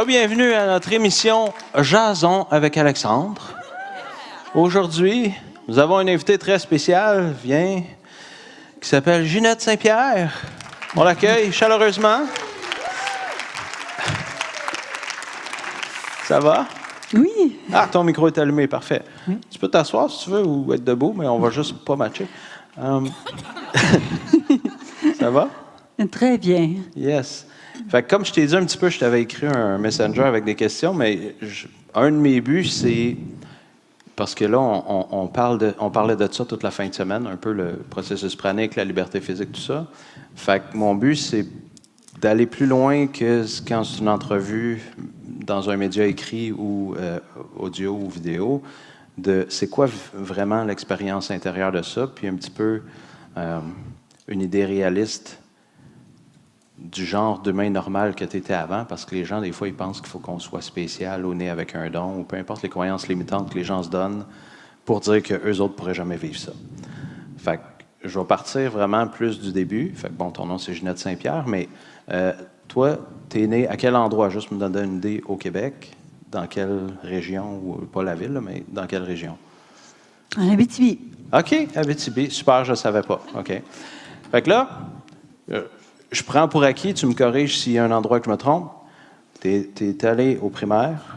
Bienvenue à notre émission Jason avec Alexandre. Aujourd'hui, nous avons un invité très spécial, qui s'appelle Ginette Saint-Pierre. On l'accueille chaleureusement. Ça va? Oui. Ah, ton micro est allumé, parfait. Oui. Tu peux t'asseoir si tu veux ou être debout, mais on va juste pas matcher. Ça va? Très bien. Yes. Fait que comme je t'ai dit un petit peu, je t'avais écrit un messenger avec des questions, mais un de mes buts, c'est... Parce que là, on parlait de ça toute la fin de semaine, un peu le processus pranique, la liberté physique, tout ça. Fait que mon but, c'est d'aller plus loin que quand c'est une entrevue dans un média écrit ou audio ou vidéo, de c'est quoi vraiment l'expérience intérieure de ça, puis un petit peu une idée réaliste du genre d'humain normal que tu étais avant, parce que les gens, des fois, ils pensent qu'il faut qu'on soit spécial ou né avec un don, ou peu importe les croyances limitantes que les gens se donnent pour dire qu'eux autres ne pourraient jamais vivre ça. Fait que je vais partir vraiment plus du début. Fait que bon, ton nom, c'est Ginette Saint-Pierre, mais toi, tu es né à quel endroit? Juste me donner une idée au Québec. Dans quelle région? Ou pas la ville, mais dans quelle région? En Abitibi. OK, Abitibi. Super, je ne savais pas. OK. Fait que là... je prends pour acquis, tu me corriges s'il y a un endroit que je me trompe. Tu es allé au primaire,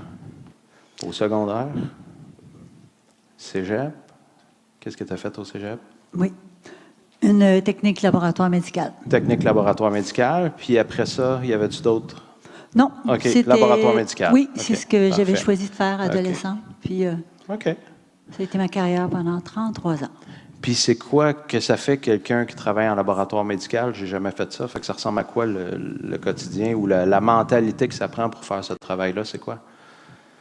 au secondaire, cégep. Qu'est-ce que tu as fait au cégep? Oui. Une technique laboratoire médicale. Technique laboratoire médicale. Puis après ça, y avait-tu d'autres? Non. OK, c'était... laboratoire médical. Oui, okay, c'est ce que j'avais parfait. choisi de faire adolescent. Puis OK. ça a été ma carrière pendant 33 ans. Puis c'est quoi que ça fait quelqu'un qui travaille en laboratoire médical? J'ai jamais fait ça. Fait que ça ressemble à quoi le quotidien ou la mentalité que ça prend pour faire ce travail-là? C'est quoi?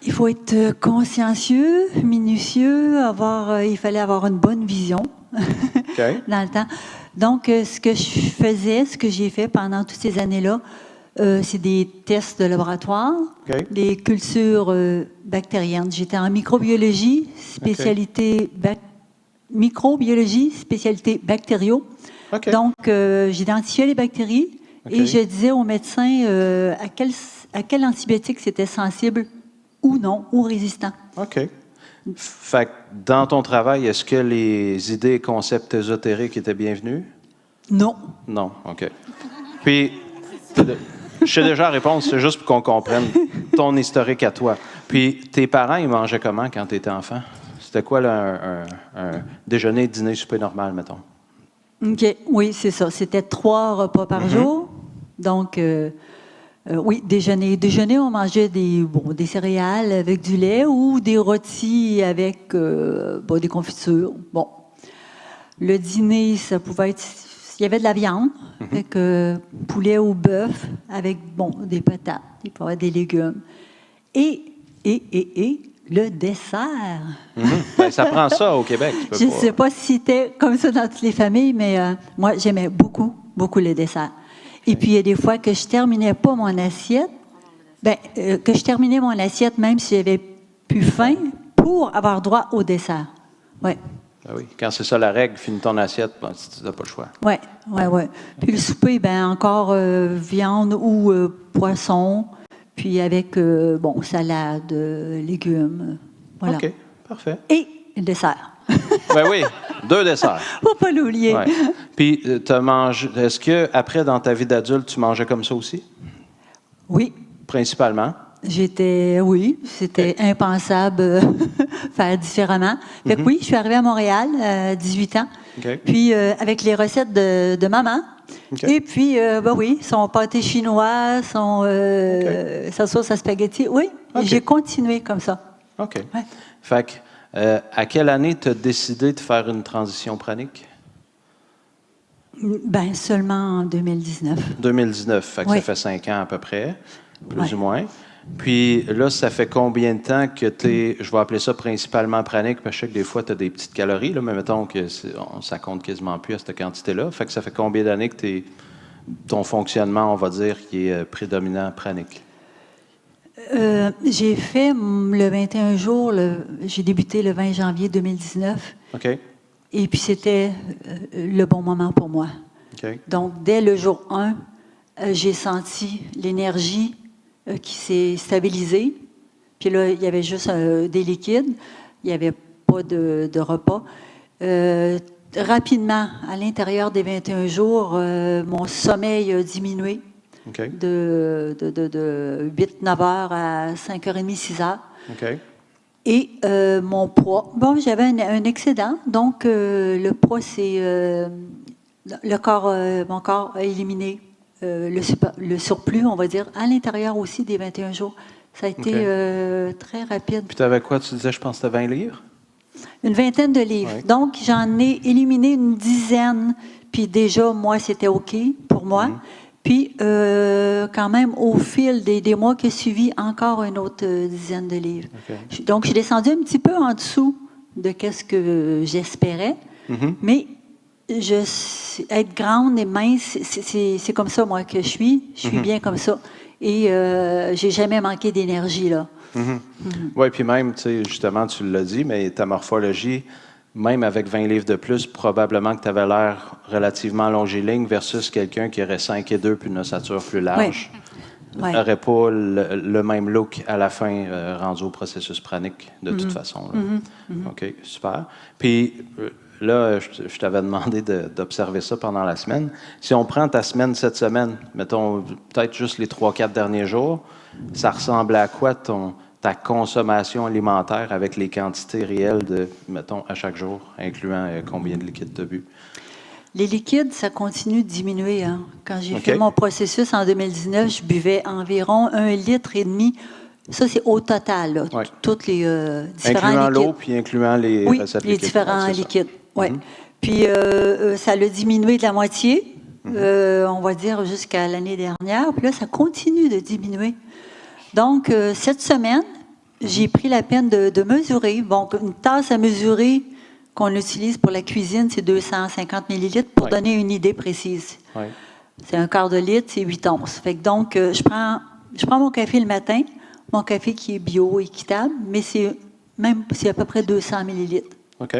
Il faut être consciencieux, minutieux, il fallait avoir une bonne vision OK. dans le temps. Donc, ce que j'ai fait pendant toutes ces années-là, c'est des tests de laboratoire, OK. des cultures bactériennes. J'étais en microbiologie, spécialité microbiologie, spécialité bactériaux. OK. Donc, j'identifiais les bactéries et je disais aux médecins à quel antibiotique c'était sensible ou non, ou résistant. OK. Fait que dans ton travail, est-ce que les idées et concepts ésotériques étaient bienvenus? Non. Non, OK. Puis, je sais déjà la réponse, c'est juste pour qu'on comprenne ton historique à toi. Puis, tes parents, ils mangeaient comment quand tu étais enfant? C'était quoi là, un déjeuner, dîner, souper normal, mettons? OK. Oui, c'est ça. C'était 3 repas par jour. Donc, oui, déjeuner. Déjeuner, on mangeait des céréales avec du lait ou des rôtis avec des confitures. Bon. Le dîner, ça pouvait être... Il y avait de la viande, avec poulet ou bœuf, avec, des patates, il pouvait y avoir des légumes. Et le dessert. Ben, ça prend ça au Québec. Je ne sais pas si c'était comme ça dans toutes les familles, mais moi, j'aimais beaucoup, beaucoup le dessert. Et puis, il y a des fois que je terminais pas mon assiette, que je terminais mon assiette même si j'avais plus faim, pour avoir droit au dessert. Ouais. Ben oui, quand c'est ça la règle, finis ton assiette, tu n'as pas le choix. Oui. Puis le souper, encore viande ou poisson, puis avec, salade, légumes, voilà. OK, parfait. Et le dessert. Ben oui, 2 desserts. Faut pas l'oublier. Ouais. Puis, est-ce que après dans ta vie d'adulte, tu mangeais comme ça aussi? Oui. Principalement? C'était impensable faire différemment. Fait que oui, je suis arrivée à Montréal à 18 ans. Okay. Puis avec les recettes de maman. Okay. Et puis, son pâté chinois, sa sauce à spaghetti. Oui, j'ai continué comme ça. OK. Ouais. Fait que, à quelle année tu as décidé de faire une transition pranique? Seulement en 2019. 2019, fait que ça fait 5 ans à peu près, plus ou moins. Puis là, ça fait combien de temps que je vais appeler ça principalement pranique, parce que je sais que des fois, tu as des petites calories, là, mais mettons que ça compte quasiment plus à cette quantité-là. Fait que ça fait combien d'années que ton fonctionnement, on va dire, qui est prédominant pranique? J'ai fait le 21 jours, j'ai débuté le 20 janvier 2019. OK. Et puis, c'était le bon moment pour moi. OK. Donc, dès le jour 1, j'ai senti l'énergie qui s'est stabilisé. Puis là, il y avait juste des liquides. Il n'y avait pas de repas. Rapidement, à l'intérieur des 21 jours, mon sommeil a diminué de 8-9 heures à 5h30, 6 heures. OK. Et mon poids, bon, j'avais un excédent, donc le poids, c'est mon corps a éliminé le surplus, on va dire, à l'intérieur aussi des 21 jours. Ça a été très rapide. Puis tu avais quoi? Tu disais, je pense que c'était 20 livres? Une vingtaine de livres. Oui. Donc, j'en ai éliminé une dizaine. Puis déjà, moi, c'était OK pour moi. Puis, quand même, au fil des mois qui ont suivi, encore une autre dizaine de livres. Okay. Donc, je suis descendue un petit peu en dessous de ce que j'espérais. Mais être grande et mince, c'est comme ça, moi, que je suis. Je suis bien comme ça. Et j'ai jamais manqué d'énergie, là. Oui, puis même, tu sais, justement, tu l'as dit, mais ta morphologie, même avec 20 livres de plus, probablement que tu avais l'air relativement longiligne versus quelqu'un qui aurait 5 et 2 puis une ossature plus large. N'aurait pas le même look à la fin rendu au processus pranique, de toute façon. Là. OK, super. Puis là, je t'avais demandé d'observer ça pendant la semaine. Si on prend ta semaine cette semaine, mettons peut-être juste les 3-4 derniers jours, ça ressemble à quoi ta consommation alimentaire avec les quantités réelles de, mettons, à chaque jour, incluant combien de liquides tu as bu? Les liquides, ça continue de diminuer. Hein. Quand j'ai fait mon processus en 2019, je buvais environ 1,5 litre. Ça, c'est au total, là, toutes les différents incluant liquides. L'eau, puis incluant les recettes les liquides. différents liquides. Oui. Puis, ça l'a diminué de la moitié, on va dire, jusqu'à l'année dernière. Puis là, ça continue de diminuer. Donc, cette semaine, j'ai pris la peine de mesurer. Bon, une tasse à mesurer qu'on utilise pour la cuisine, c'est 250 millilitres pour donner une idée précise. C'est un quart de litre, c'est 8 onces. Fait que donc, je prends mon café le matin, mon café qui est bio, équitable, mais c'est à peu près 200 millilitres. OK.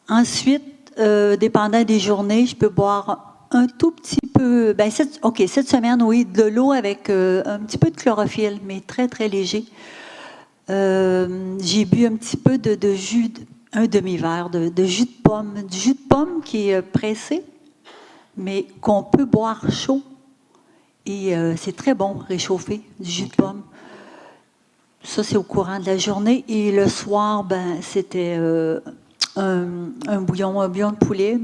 Ensuite, dépendant des journées, je peux boire un tout petit peu. Cette semaine, oui, de l'eau avec un petit peu de chlorophylle, mais très, très léger. J'ai bu un petit peu de jus, un demi-verre de jus de pomme. Du jus de pomme qui est pressé, mais qu'on peut boire chaud. Et c'est très bon, réchauffé, du jus de pomme. Ça, c'est au courant de la journée. Et le soir, c'était un bouillon de poulet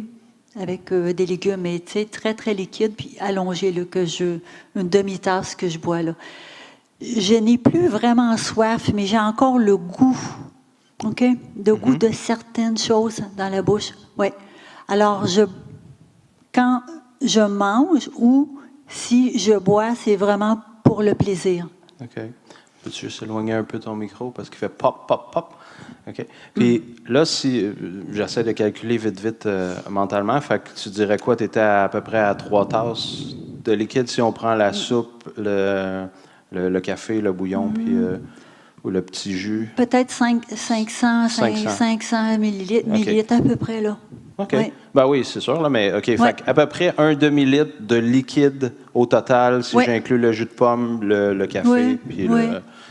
avec des légumes, mais très, très liquide, puis allongé, là, une demi-tasse que je bois. Là. Je n'ai plus vraiment soif, mais j'ai encore le goût, goût de certaines choses dans la bouche. Oui. Alors, quand je mange ou si je bois, c'est vraiment pour le plaisir. OK. Peux-tu s'éloigner un peu ton micro parce qu'il fait pop, pop, pop? OK. Puis là, si j'essaie de calculer vite, mentalement, fait que tu dirais quoi? Tu étais à peu près à 3 tasses de liquide si on prend la soupe, le café, le bouillon, puis ou le petit jus? Peut-être 500 millilitres à peu près, là. OK. Oui, c'est sûr, là, mais OK. Fait à peu près un demi-litre de liquide au total, si j'inclus le jus de pomme, le café, puis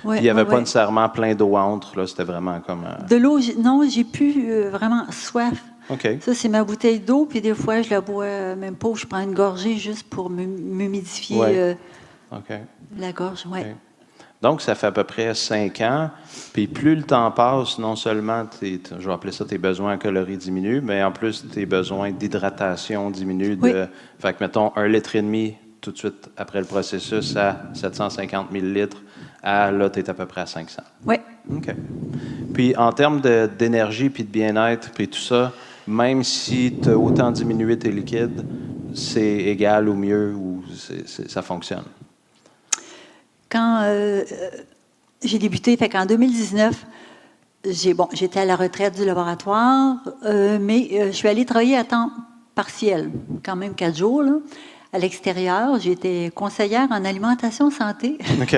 il n'y avait pas nécessairement plein d'eau entre, là, c'était vraiment comme... De l'eau, non, j'ai plus vraiment soif. OK. Ça, c'est ma bouteille d'eau, puis des fois, je la bois même pas, ou je prends une gorgée juste pour m'humidifier la gorge. Okay. Donc, ça fait à peu près 5 ans. Puis plus le temps passe, non seulement, je vais appeler ça tes besoins en calories diminuent, mais en plus, tes besoins d'hydratation diminuent. Fait que, mettons, 1,5 litre tout de suite après le processus à 750 millilitres. Là, tu es à peu près à 500. Oui. OK. Puis en termes d'énergie puis de bien-être puis tout ça, même si tu as autant diminué tes liquides, c'est égal ou mieux ou ça fonctionne? Quand j'ai débuté, fait qu'en 2019, j'étais à la retraite du laboratoire, mais je suis allée travailler à temps partiel, quand même 4 jours, là, à l'extérieur. J'étais conseillère en alimentation santé. OK.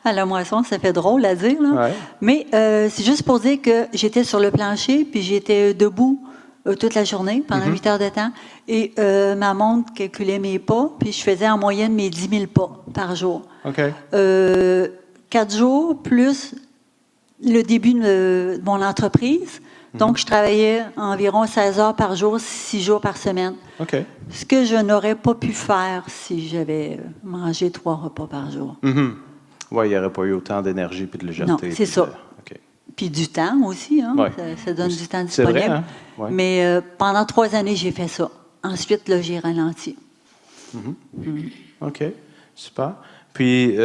À la Moisson, ça fait drôle à dire, là. Mais c'est juste pour dire que j'étais sur le plancher, puis j'étais debout toute la journée, pendant 8 heures de temps. Et ma montre calculait mes pas, puis je faisais en moyenne mes 10 000 pas par jour. OK. 4 jours plus le début de mon entreprise. Donc, je travaillais environ 16 heures par jour, 6 jours par semaine. OK. Ce que je n'aurais pas pu faire si j'avais mangé 3 repas par jour. Oui, il n'y aurait pas eu autant d'énergie et de légèreté. Non, c'est ça. OK. Puis du temps aussi, hein? Ouais. Ça donne du temps C'est disponible. vrai, hein? Ouais. Mais pendant 3 années, j'ai fait ça. Ensuite, là, j'ai ralenti. OK, super. Puis,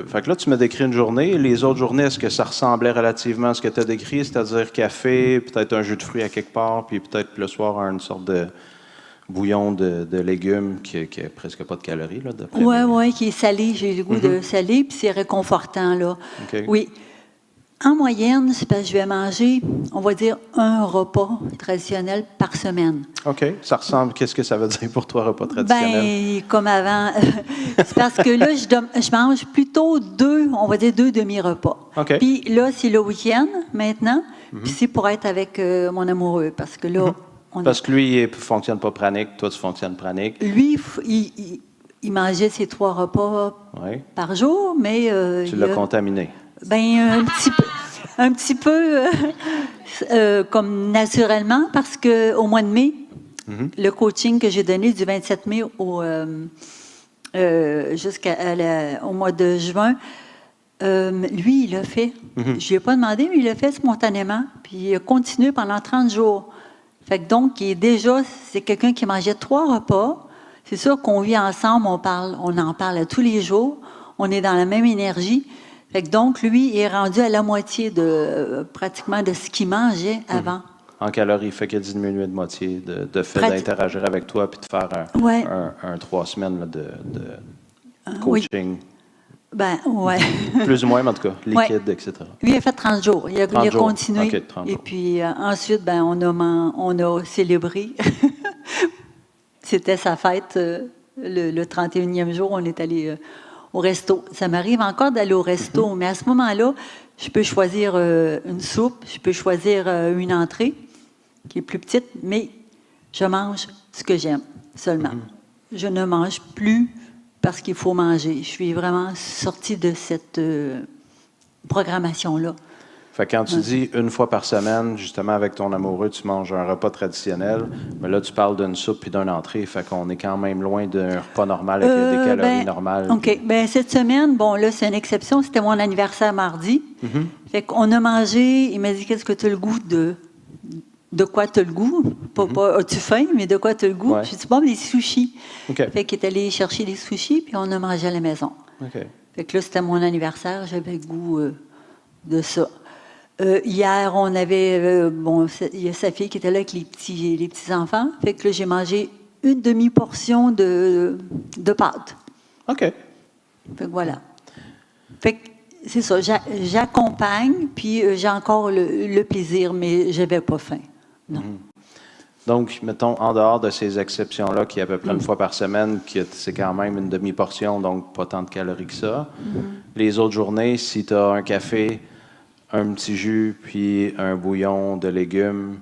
fait que là, tu m'as décrit une journée. Les autres journées, est-ce que ça ressemblait relativement à ce que tu as décrit? C'est-à-dire café, peut-être un jus de fruits à quelque part, puis peut-être le soir, une sorte de bouillon de légumes qui n'a presque pas de calories, là, d'après Oui, mes- oui, qui est salé. J'ai le goût de salé, puis c'est réconfortant, là. OK. Oui. En moyenne, c'est parce que je vais manger, on va dire, un repas traditionnel par semaine. OK. Ça ressemble, qu'est-ce que ça veut dire pour toi, repas traditionnel? Ben, comme avant. C'est parce que là, je mange plutôt 2, on va dire 2 demi-repas. OK. Puis là, c'est le week-end, maintenant. Puis c'est pour être avec mon amoureux, parce que là, Parce que lui, il ne fonctionne pas pranique, toi, tu fonctionnes pranique. lui, il mangeait ses 3 repas Oui. par jour, mais Tu l'as contaminé. ben un petit peu comme naturellement, parce que au mois de mai, le coaching que j'ai donné du 27 mai au mois de juin, lui, il l'a fait. Je ne lui ai pas demandé, mais il l'a fait spontanément. Puis il a continué pendant 30 jours. Fait que donc, c'est quelqu'un qui mangeait 3 repas. C'est sûr qu'on vit ensemble, on en parle tous les jours. On est dans la même énergie. Fait que donc, lui, il est rendu à la moitié pratiquement de ce qu'il mangeait avant. En calories, fait qu'il a diminué de moitié de fait d'interagir avec toi puis de faire un 3 semaines là, de coaching. Oui. Ben, ouais. Plus ou moins, mais en tout cas, liquide, etc. Lui, il a fait 30 jours. Il a jours. continué. OK, 30 Et jours. puis, ensuite, ben, on a célébré. C'était sa fête. Le 31e jour, on est allé au resto. Ça m'arrive encore d'aller au resto, mais à ce moment-là, je peux choisir une soupe, je peux choisir une entrée qui est plus petite, mais je mange ce que j'aime seulement. Je ne mange plus parce qu'il faut manger. Je suis vraiment sortie de cette programmation-là. Fait que quand tu dis une fois par semaine, justement, avec ton amoureux, tu manges un repas traditionnel, mais là, tu parles d'une soupe puis d'une entrée, fait qu'on est quand même loin d'un repas normal avec des calories normales. OK. Ben, cette semaine, bon, là, c'est une exception. C'était mon anniversaire mardi. Fait qu'on a mangé. Il m'a dit, qu'est-ce que tu as le goût de quoi tu as le goût? Pas as-tu faim, mais de quoi tu as le goût? Ouais. J'ai dit, bon, des sushis. OK. Fait qu'il est allé chercher des sushis, puis on a mangé à la maison. OK. Fait que là, c'était mon anniversaire. J'avais le goût de ça. Hier, on avait, il y a sa fille qui était là avec les petits enfants. Fait que là, j'ai mangé une demi-portion de pâtes. OK. Fait que voilà. Fait que c'est ça, j'accompagne, puis j'ai encore le plaisir, mais j'avais pas faim. Non. Donc, mettons, en dehors de ces exceptions-là, qui est à peu près une fois par semaine, c'est quand même une demi-portion, donc pas tant de calories que ça. Les autres journées, si tu as un café, un petit jus, puis un bouillon de légumes,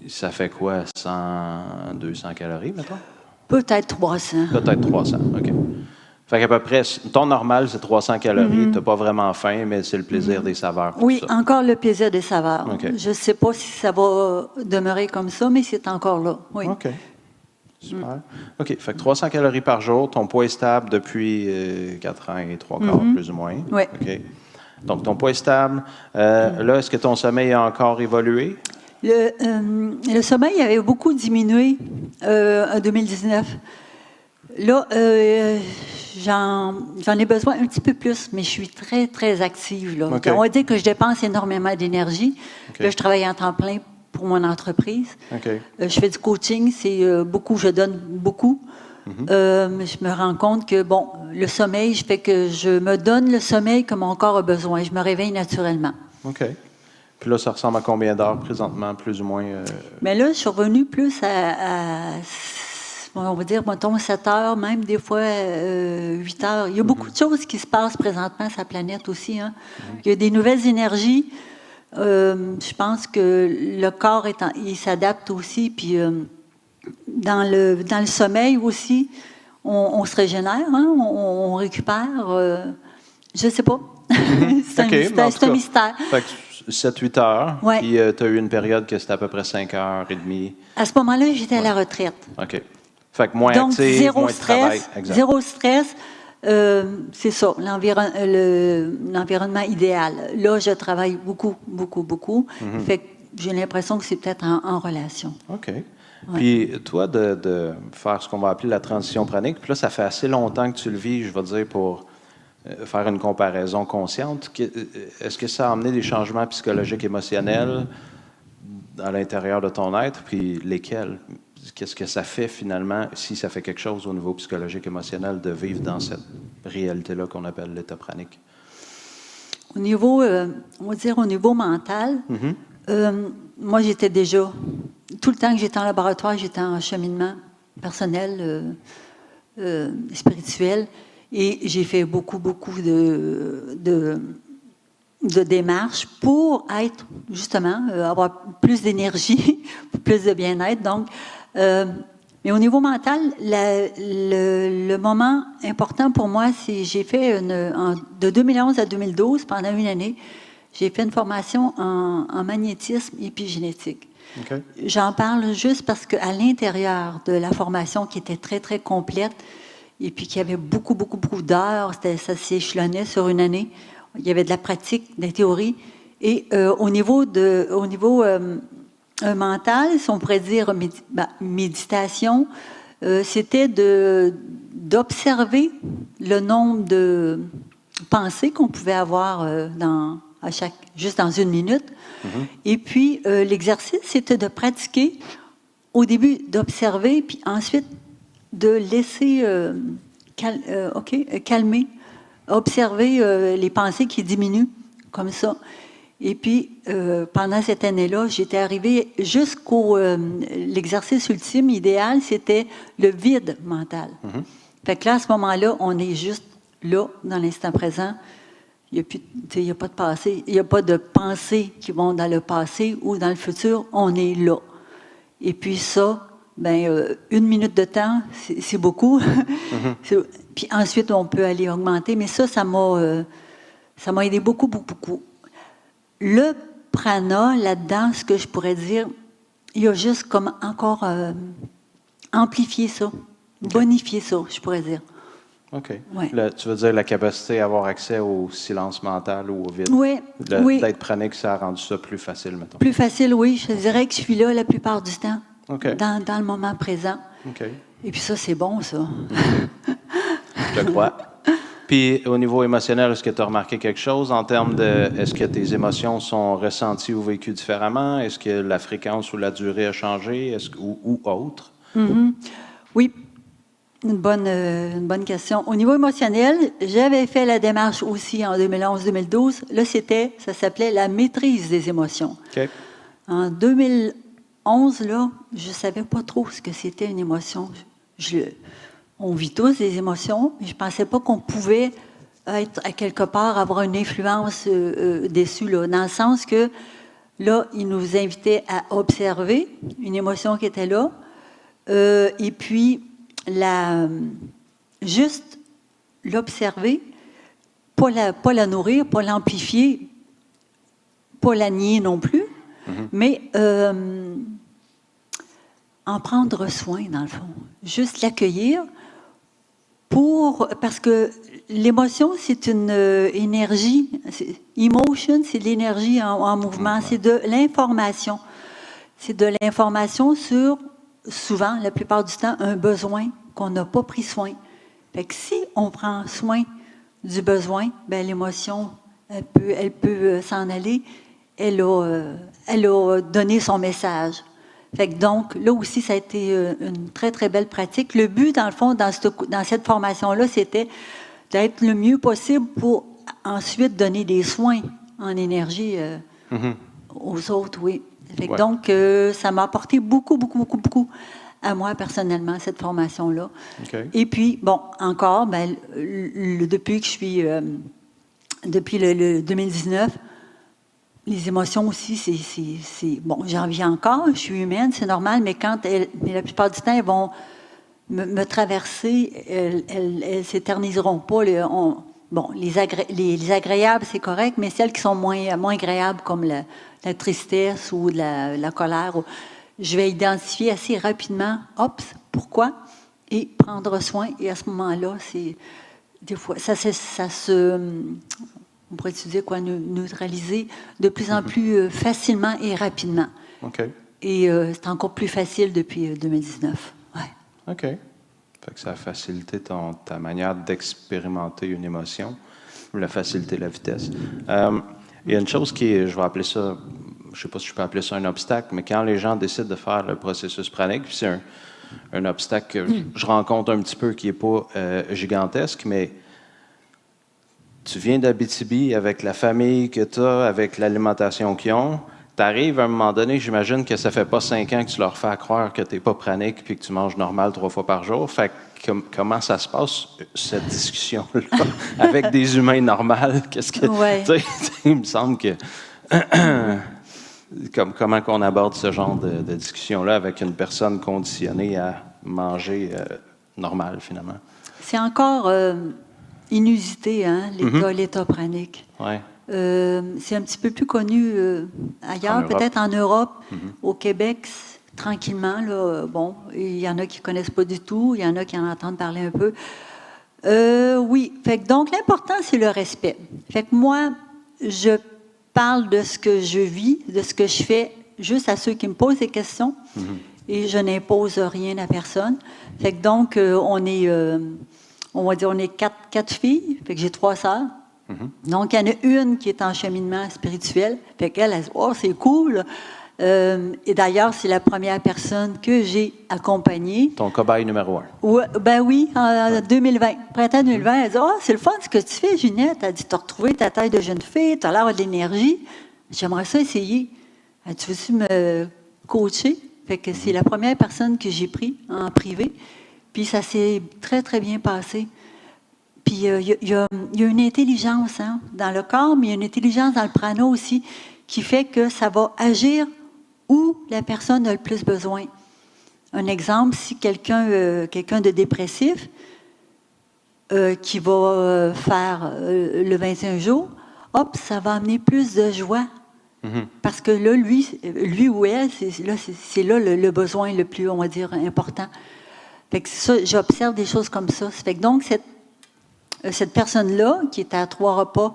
ça fait quoi? 100, 200 calories, mettons? Peut-être 300. Peut-être 300, OK. Fait qu'à peu près, ton normal, c'est 300 calories. Tu n'as pas vraiment faim, mais c'est le plaisir des saveurs. Oui, tout ça. encore le plaisir des saveurs. OK. Je ne sais pas si ça va demeurer comme ça, mais c'est encore là. Oui. OK. Super. OK. Fait que 300 calories par jour. Ton poids est stable depuis 4 ans et 3 quarts, plus ou moins. Oui. OK. Donc, ton poids est stable. Là, est-ce que ton sommeil a encore évolué? Le sommeil avait beaucoup diminué en 2019. Là, j'en ai besoin un petit peu plus, mais je suis très, très active. Là. OK. On va dire que je dépense énormément d'énergie. OK. Là, je travaille en temps plein pour mon entreprise. OK. Je fais du coaching, c'est beaucoup, je donne beaucoup. Mais je me rends compte que, bon, le sommeil, je fais que je me donne le sommeil que mon corps a besoin. Je me réveille naturellement. OK. Puis là, ça ressemble à combien d'heures présentement, plus ou moins? Mais là, je suis revenue plus on va dire, mettons, 7 heures, même des fois 8 heures. Il y a beaucoup de choses qui se passent présentement sur la planète aussi. Hein. Il y a des nouvelles énergies. Je pense que le corps, il s'adapte aussi, puis dans le sommeil aussi, on se régénère, hein, on récupère. Je ne sais pas. C'est un OK, mystère. mais en tout C'est un cas, mystère. fait que 7-8 heures, Ouais. puis tu as eu une période que c'était à peu près 5 heures et demie. À ce moment-là, j'étais à la retraite. OK. Fait que moins Donc, actif, zéro moins de travail. stress. Exact. Zéro stress. C'est ça, l'environnement idéal. Là, je travaille beaucoup, beaucoup, beaucoup. Fait que j'ai l'impression que c'est peut-être en relation. OK. Ouais. Puis toi, de faire ce qu'on va appeler la transition pranique, puis là, ça fait assez longtemps que tu le vis, je vais dire, pour faire une comparaison consciente. Est-ce que ça a amené des changements psychologiques, émotionnels à l'intérieur de ton être, puis lesquels? Qu'est-ce que ça fait finalement, si ça fait quelque chose au niveau psychologique, émotionnel, de vivre dans cette réalité-là qu'on appelle l'état pranique? Au niveau, on va dire au niveau mental, moi, j'étais déjà, tout le temps que j'étais en laboratoire, j'étais en cheminement personnel, spirituel, et j'ai fait beaucoup, beaucoup de démarches pour être, justement, avoir plus d'énergie, plus de bien-être. Donc, mais au niveau mental, le moment important pour moi, c'est j'ai fait de 2011 à 2012, pendant une année, j'ai fait une formation en magnétisme épigénétique. OK. J'en parle juste parce qu'à l'intérieur de la formation, qui était très, très complète, et puis qui avait beaucoup, beaucoup, beaucoup d'heures, ça s'échelonnait sur une année, il y avait de la pratique, de la théorie, et au niveau mental, si on pourrait dire méditation, c'était d'observer le nombre de pensées qu'on pouvait avoir juste dans une minute. Et puis, l'exercice, c'était de pratiquer, au début, d'observer, puis ensuite, de laisser calmer, observer les pensées qui diminuent, comme ça. Et puis, pendant cette année-là, j'étais arrivée jusqu'au... l'exercice ultime, idéal, c'était le vide mental. Fait que là, à ce moment-là, on est juste là, dans l'instant présent. Il n'y a pas de passé, il n'y a pas de pensées qui vont dans le passé ou dans le futur. On est là. Et puis ça, une minute de temps, c'est beaucoup. Puis ensuite, on peut aller augmenter. Mais ça m'a aidé beaucoup, beaucoup, beaucoup. Le prana, là-dedans, ce que je pourrais dire, il a juste comme encore amplifié ça, bonifié ça, je pourrais dire. OK. Ouais. Tu veux dire la capacité à avoir accès au silence mental ou au vide? Oui, oui. D'être pranique, ça a rendu ça plus facile, mettons. Plus facile, oui. Je dirais que je suis là la plupart du temps, OK. dans le moment présent. OK. Et puis ça, c'est bon, ça. Je te crois. Puis au niveau émotionnel, est-ce que tu as remarqué quelque chose en termes de... Est-ce que tes émotions sont ressenties ou vécues différemment? Est-ce que la fréquence ou la durée a changé? Ou autre? Oui, une bonne question. Au niveau émotionnel, j'avais fait la démarche aussi en 2011-2012. Là, ça s'appelait la maîtrise des émotions. OK. En 2011, là, je ne savais pas trop ce que c'était une émotion. On vit tous des émotions, mais je ne pensais pas qu'on pouvait être à quelque part, avoir une influence dessus, là, dans le sens que là, il nous invitait à observer une émotion qui était là, et puis juste l'observer, pas la nourrir, pas l'amplifier, pas la nier non plus, mais en prendre soin, dans le fond. Juste l'accueillir parce que l'émotion, c'est une énergie. Emotion, c'est de l'énergie en mouvement. C'est de l'information. C'est de l'information sur, souvent, la plupart du temps, un besoin qu'on n'a pas pris soin. Fait que si on prend soin du besoin, l'émotion, elle peut s'en aller. Elle a donné son message. Fait que donc, là aussi, ça a été une très, très belle pratique. Le but, dans le fond, dans cette formation-là, c'était d'être le mieux possible pour ensuite donner des soins en énergie aux autres, oui. Fait que donc, ça m'a apporté beaucoup, beaucoup, beaucoup, beaucoup à moi, personnellement, cette formation-là. Okay. Et puis, bon, encore, depuis que je suis... depuis le 2019, Les émotions aussi, bon, j'en viens encore, je suis humaine, c'est normal, mais mais la plupart du temps, elles vont me traverser, elles ne s'éterniseront pas. Bon, les agréables, c'est correct, mais celles qui sont moins agréables, comme la tristesse ou la colère, je vais identifier assez rapidement, pourquoi, et prendre soin. Et à ce moment-là, c'est des fois, on pourrait utiliser neutraliser de plus en plus facilement et rapidement. OK. Et c'est encore plus facile depuis 2019. Ouais. OK. Fait que ça a facilité ta manière d'expérimenter une émotion, ou la facilité, la vitesse. Il y a une chose je vais appeler ça, je ne sais pas si je peux appeler ça un obstacle, mais quand les gens décident de faire le processus pranique, puis c'est un obstacle que je rencontre un petit peu qui n'est pas gigantesque, mais tu viens d'Abitibi avec la famille que tu as, avec l'alimentation qu'ils ont. Tu arrives à un moment donné, j'imagine que ça fait pas 5 ans que tu leur fais croire que tu n'es pas pranique puis que tu manges normal 3 fois par jour. Fait que comment ça se passe, cette discussion-là, avec des humains normaux? Ouais. Il me semble que... comment qu'on aborde ce genre de discussion-là avec une personne conditionnée à manger normal, finalement? C'est encore inusité, hein, l'état pranique. Ouais. C'est un petit peu plus connu ailleurs, peut-être en Europe. Au Québec, tranquillement. Là, bon, il y en a qui ne connaissent pas du tout, il y en a qui en entendent parler un peu. Oui, donc l'important, c'est le respect. Fait que moi, je parle de ce que je vis, de ce que je fais, juste à ceux qui me posent des questions, et je n'impose rien à personne. Fait que donc, on va dire, on est quatre filles, fait que j'ai 3 sœurs. Donc, il y en a une qui est en cheminement spirituel. Fait qu'elle, elle dit, oh, c'est cool. Et d'ailleurs, c'est la première personne que j'ai accompagnée. Ton cobaye numéro 1. Ben oui, en 2020. Printemps 2020, elle dit, oh, c'est le fun ce que tu fais, Ginette. Elle dit, tu as retrouvé ta taille de jeune fille, tu as l'air de l'énergie. J'aimerais ça essayer. Elle dit, veux-tu me coacher? Fait que c'est la première personne que j'ai pris en privé. Puis ça s'est très, très bien passé. Puis il y a une intelligence dans le corps, mais il y a une intelligence dans le prana aussi qui fait que ça va agir où la personne a le plus besoin. Un exemple, si quelqu'un de dépressif qui va faire le 21 jours, ça va amener plus de joie. Parce que là, lui ou elle, c'est là le besoin le plus, on va dire, important. Fait que ça, j'observe des choses comme ça. Fait que donc, cette personne-là, qui était à 3 repas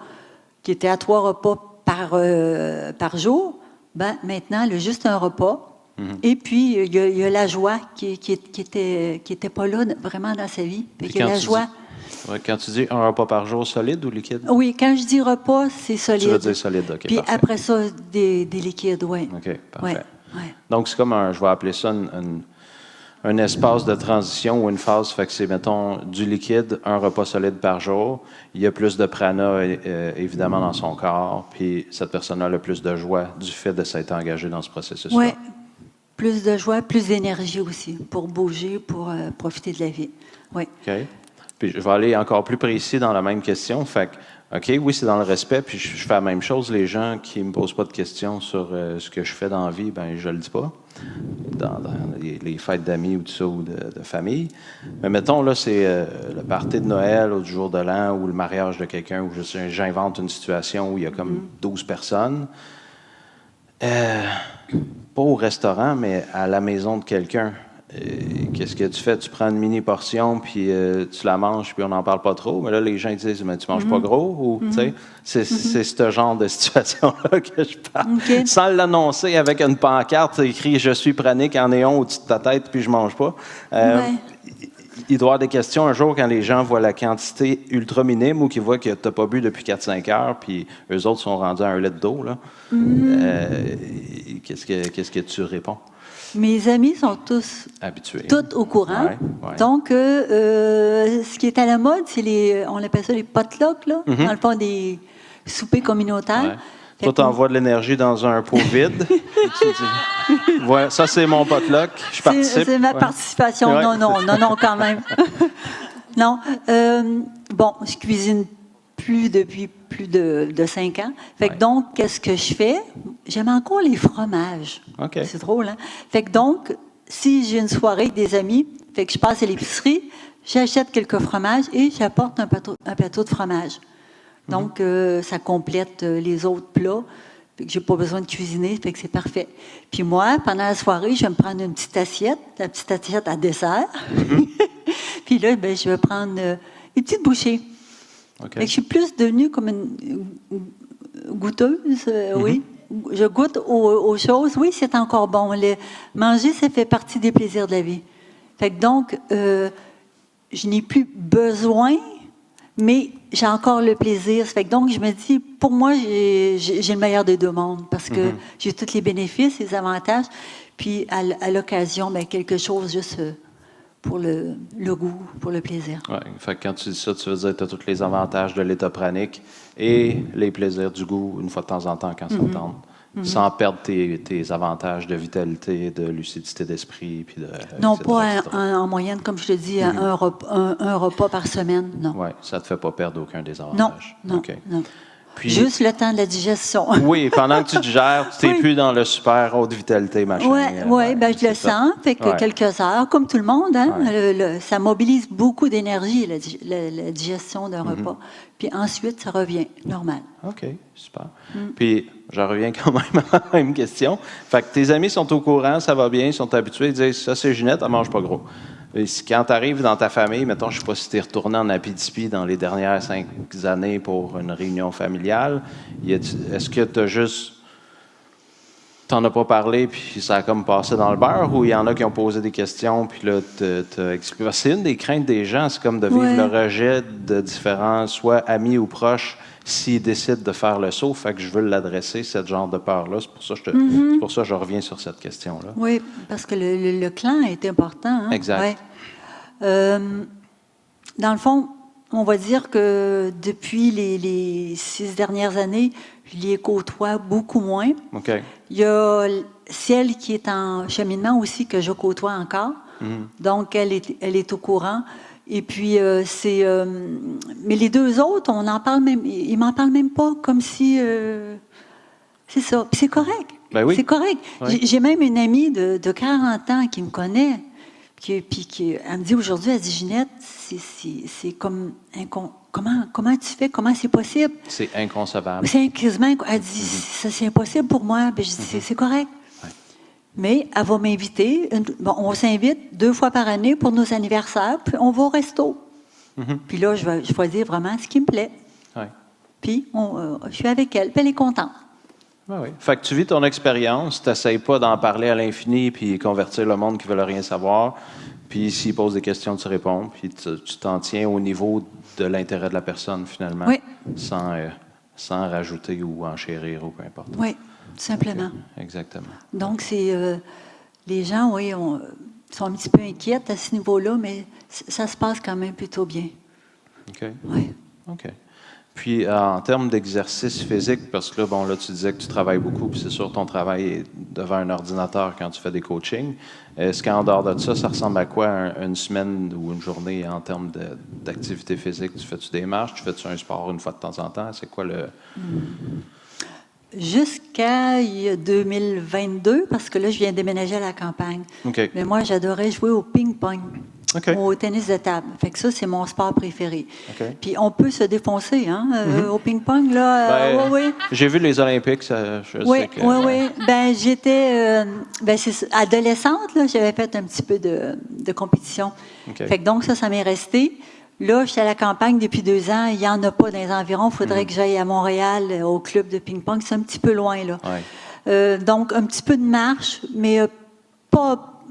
par jour, ben maintenant, elle a juste un repas. Et puis, il y a la joie qui était pas là vraiment dans sa vie. Fait qu'il y a la joie. Quand tu dis un repas par jour, solide ou liquide? Oui, quand je dis repas, c'est solide. Tu veux dire solide, OK, puis parfait. après ça, des liquides, oui. OK, parfait. Ouais. Donc, c'est comme je vais appeler ça un espace de transition ou une phase, fait que c'est, mettons, du liquide, un repas solide par jour. Il y a plus de prana, évidemment, dans son corps, puis cette personne-là a le plus de joie du fait de s'être engagée dans ce processus-là. Oui, plus de joie, plus d'énergie aussi, pour bouger, pour profiter de la vie. Oui. OK. Puis je vais aller encore plus précis dans la même question. Fait que, OK, oui, c'est dans le respect, puis je fais la même chose. Les gens qui ne me posent pas de questions sur ce que je fais dans la vie, ben je le dis pas. Dans les fêtes d'amis ou tout ça, ou de famille. Mais mettons, là, c'est le party de Noël ou du jour de l'an ou le mariage de quelqu'un où j'invente une situation où il y a comme 12 personnes. Pas au restaurant, mais à la maison de quelqu'un. Qu'est-ce que tu fais? Tu prends une mini-portion, puis tu la manges, puis on n'en parle pas trop. Mais là, les gens ils disent, mais tu manges pas gros? Ou, tu sais, c'est ce genre de situation-là que je parle. Okay. Sans l'annoncer avec une pancarte écrit « Je suis pranique en néon au-dessus de ta tête, puis je mange pas ». Il doit y avoir des questions un jour quand les gens voient la quantité ultra minime ou qu'ils voient que tu n'as pas bu depuis 4-5 heures, puis eux autres sont rendus à 1 litre d'eau. Là. Qu'est-ce que tu réponds? Mes amis sont tous habitués, tous au courant. Ouais. Donc, ce qui est à la mode, c'est on appelle ça les potlucks, là, dans le fond des soupers communautaires. Ouais. Toi, tu envoies de l'énergie dans un pot vide. Tu dis, ouais, ça, c'est mon potluck. Je participe. C'est ma participation. Ouais. Non, quand même. Non. Bon, je cuisine depuis plus de 5 ans. Fait que Ouais. donc, qu'est-ce que je fais? J'aime encore les fromages. OK. C'est drôle, hein? Fait que donc, si j'ai une soirée avec des amis, fait que je passe à l'épicerie, j'achète quelques fromages et j'apporte un plateau de fromage. Donc, ça complète les autres plats. Fait que j'ai pas besoin de cuisiner, fait que c'est parfait. Puis moi, pendant la soirée, je vais me prendre une petite assiette, la petite assiette à dessert. Puis là, ben, je vais prendre une petite bouchée. OK. Fait que je suis plus devenue comme une goûteuse, oui. Je goûte aux choses. Oui, c'est encore bon. Manger, ça fait partie des plaisirs de la vie. Fait que donc, je n'ai plus besoin, mais j'ai encore le plaisir. Fait que donc, je me dis, pour moi, j'ai le meilleur des deux mondes parce que j'ai tous les bénéfices, les avantages. Puis, à l'occasion, ben, quelque chose juste pour le goût, pour le plaisir. Ouais. Fait que quand tu dis ça, tu veux dire que tu as tous les avantages de l'état pranique et les plaisirs du goût une fois de temps en temps quand ça tente. Sans perdre tes avantages de vitalité, de lucidité d'esprit. Puis Non, etc., pas etc. en moyenne, comme je te dis, un repas par semaine, non. Oui, ça ne te fait pas perdre aucun des Non, avantages. non, OK. non. Puis, Juste le temps de la digestion. oui, pendant que tu digères, tu n'es Oui. plus dans le super haute vitalité, machin. Oui, ben, je le c'est ça. sens. Fait que Ouais. quelques heures, comme tout le monde, hein, Ouais. ça mobilise beaucoup d'énergie, la digestion d'un repas. Puis ensuite, ça revient normal. OK, super. Puis, je reviens quand même à la même question. Fait que tes amis sont au courant, ça va bien, ils sont habitués, ils disent, ça c'est Ginette, elle mange pas gros. Et quand tu arrives dans ta famille, mettons, je ne sais pas si tu es retourné en Abitibi dans les dernières 5 années pour une réunion familiale, est-ce que tu as juste... T'en as pas parlé, puis ça a comme passé dans le beurre, ou il y en a qui ont posé des questions, puis là, t'as expliqué. Parce que c'est une des craintes des gens, c'est comme de vivre Ouais. le rejet de différents, soit amis ou proches, s'ils décident de faire le saut. Fait que je veux l'adresser, ce genre de peur-là. C'est pour ça que c'est pour ça que je reviens sur cette question-là. Oui, parce que le clan est important. Hein? Exact. Ouais. Dans le fond, on va dire que depuis les 6 dernières années, je les côtoie beaucoup moins. OK. Il y a celle qui est en cheminement aussi, que je côtoie encore. Donc, elle est au courant. Et puis, mais les deux autres, on en parle même, ils m'en parlent même pas, comme si... c'est ça. Puis c'est correct. Ben oui. C'est correct. Oui. J'ai même une amie de 40 ans qui me connaît, elle me dit aujourd'hui, elle dit, Ginette, c'est comme... Comment tu fais? Comment c'est possible? C'est inconcevable. C'est quasiment... Elle dit, ça, c'est impossible pour moi. Puis je dis, c'est correct. Ouais. Mais elle va m'inviter. On s'invite 2 fois par année pour nos anniversaires, puis on va au resto. Puis là, je vais choisir vraiment ce qui me plaît. Ouais. Puis, je suis avec elle, puis elle est contente. Oui, oui. Fait que tu vis ton expérience, tu n'essayes pas d'en parler à l'infini puis convertir le monde qui ne veut rien savoir. Puis s'il pose des questions, tu réponds. Puis tu t'en tiens au niveau de l'intérêt de la personne, finalement, Oui. sans rajouter ou enchérir ou peu importe. Oui, tout simplement. Exactement. Donc, les gens, oui, sont un petit peu inquiets à ce niveau-là, mais ça se passe quand même plutôt bien. OK. Oui. OK. Puis, en termes d'exercice physique, parce que là, bon, là, tu disais que tu travailles beaucoup, puis c'est sûr, ton travail est devant un ordinateur quand tu fais des coachings. Est-ce qu'en dehors de ça, ça ressemble à quoi une semaine ou une journée en termes d'activité physique? Tu fais-tu des marches? Tu fais-tu un sport une fois de temps en temps? C'est quoi le... Jusqu'à 2022, parce que là, je viens déménager à la campagne. OK. Mais moi, j'adorais jouer au ping-pong, OK. au tennis de table. Fait que ça, c'est mon sport préféré. OK. Puis on peut se défoncer, hein, au ping-pong, là. Ben, oui, oui. J'ai vu les Olympiques, ça, je Oui, sais que... oui, oui. Ben, j'étais c'est ça. Adolescente, là, j'avais fait un petit peu de compétition. OK. Fait que donc, ça m'est resté. Là, je suis à la campagne depuis 2 ans. Il n'y en a pas dans les environs. Il faudrait que j'aille à Montréal, au club de ping-pong. C'est un petit peu loin, là. Ouais. Donc, un petit peu de marche, mais je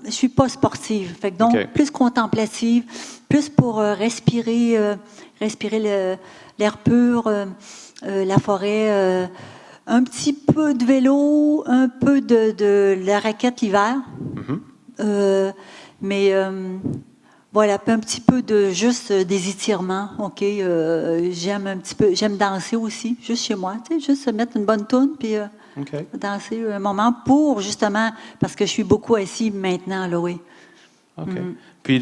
ne suis pas sportive. Fait que donc, OK. plus contemplative, plus pour respirer l'air pur, la forêt, un petit peu de vélo, un peu de la raquette l'hiver. Mais voilà, puis un petit peu de juste des étirements, OK? J'aime un petit peu, j'aime danser aussi, juste chez moi, tu sais, juste se mettre une bonne toune, puis OK. danser un moment pour, justement, parce que je suis beaucoup assise maintenant, là, oui. OK. Puis,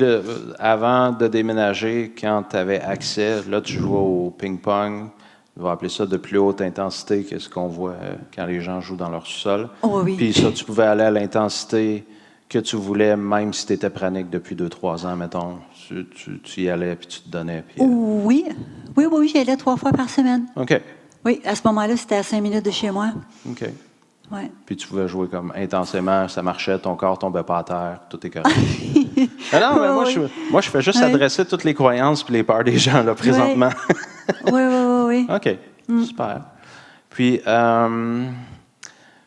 avant de déménager, quand tu avais accès, là, tu jouais au ping-pong. On va appeler ça de plus haute intensité que ce qu'on voit quand les gens jouent dans leur sous-sol. Oh oui. Puis ça, tu pouvais aller à l'intensité que tu voulais, même si tu étais pranique depuis 2-3 ans, mettons. Tu y allais, puis tu te donnais. Puis, Oui. Oui, j'y allais 3 fois par semaine. OK. Oui, à ce moment-là, c'était à 5 minutes de chez moi. OK. Ouais. Puis tu pouvais jouer comme intensément, ça marchait, ton corps tombait pas à terre, tout est correct. Non, mais moi, je fais juste adresser toutes les croyances puis les peurs des gens, là, présentement. Oui. OK, super. Puis,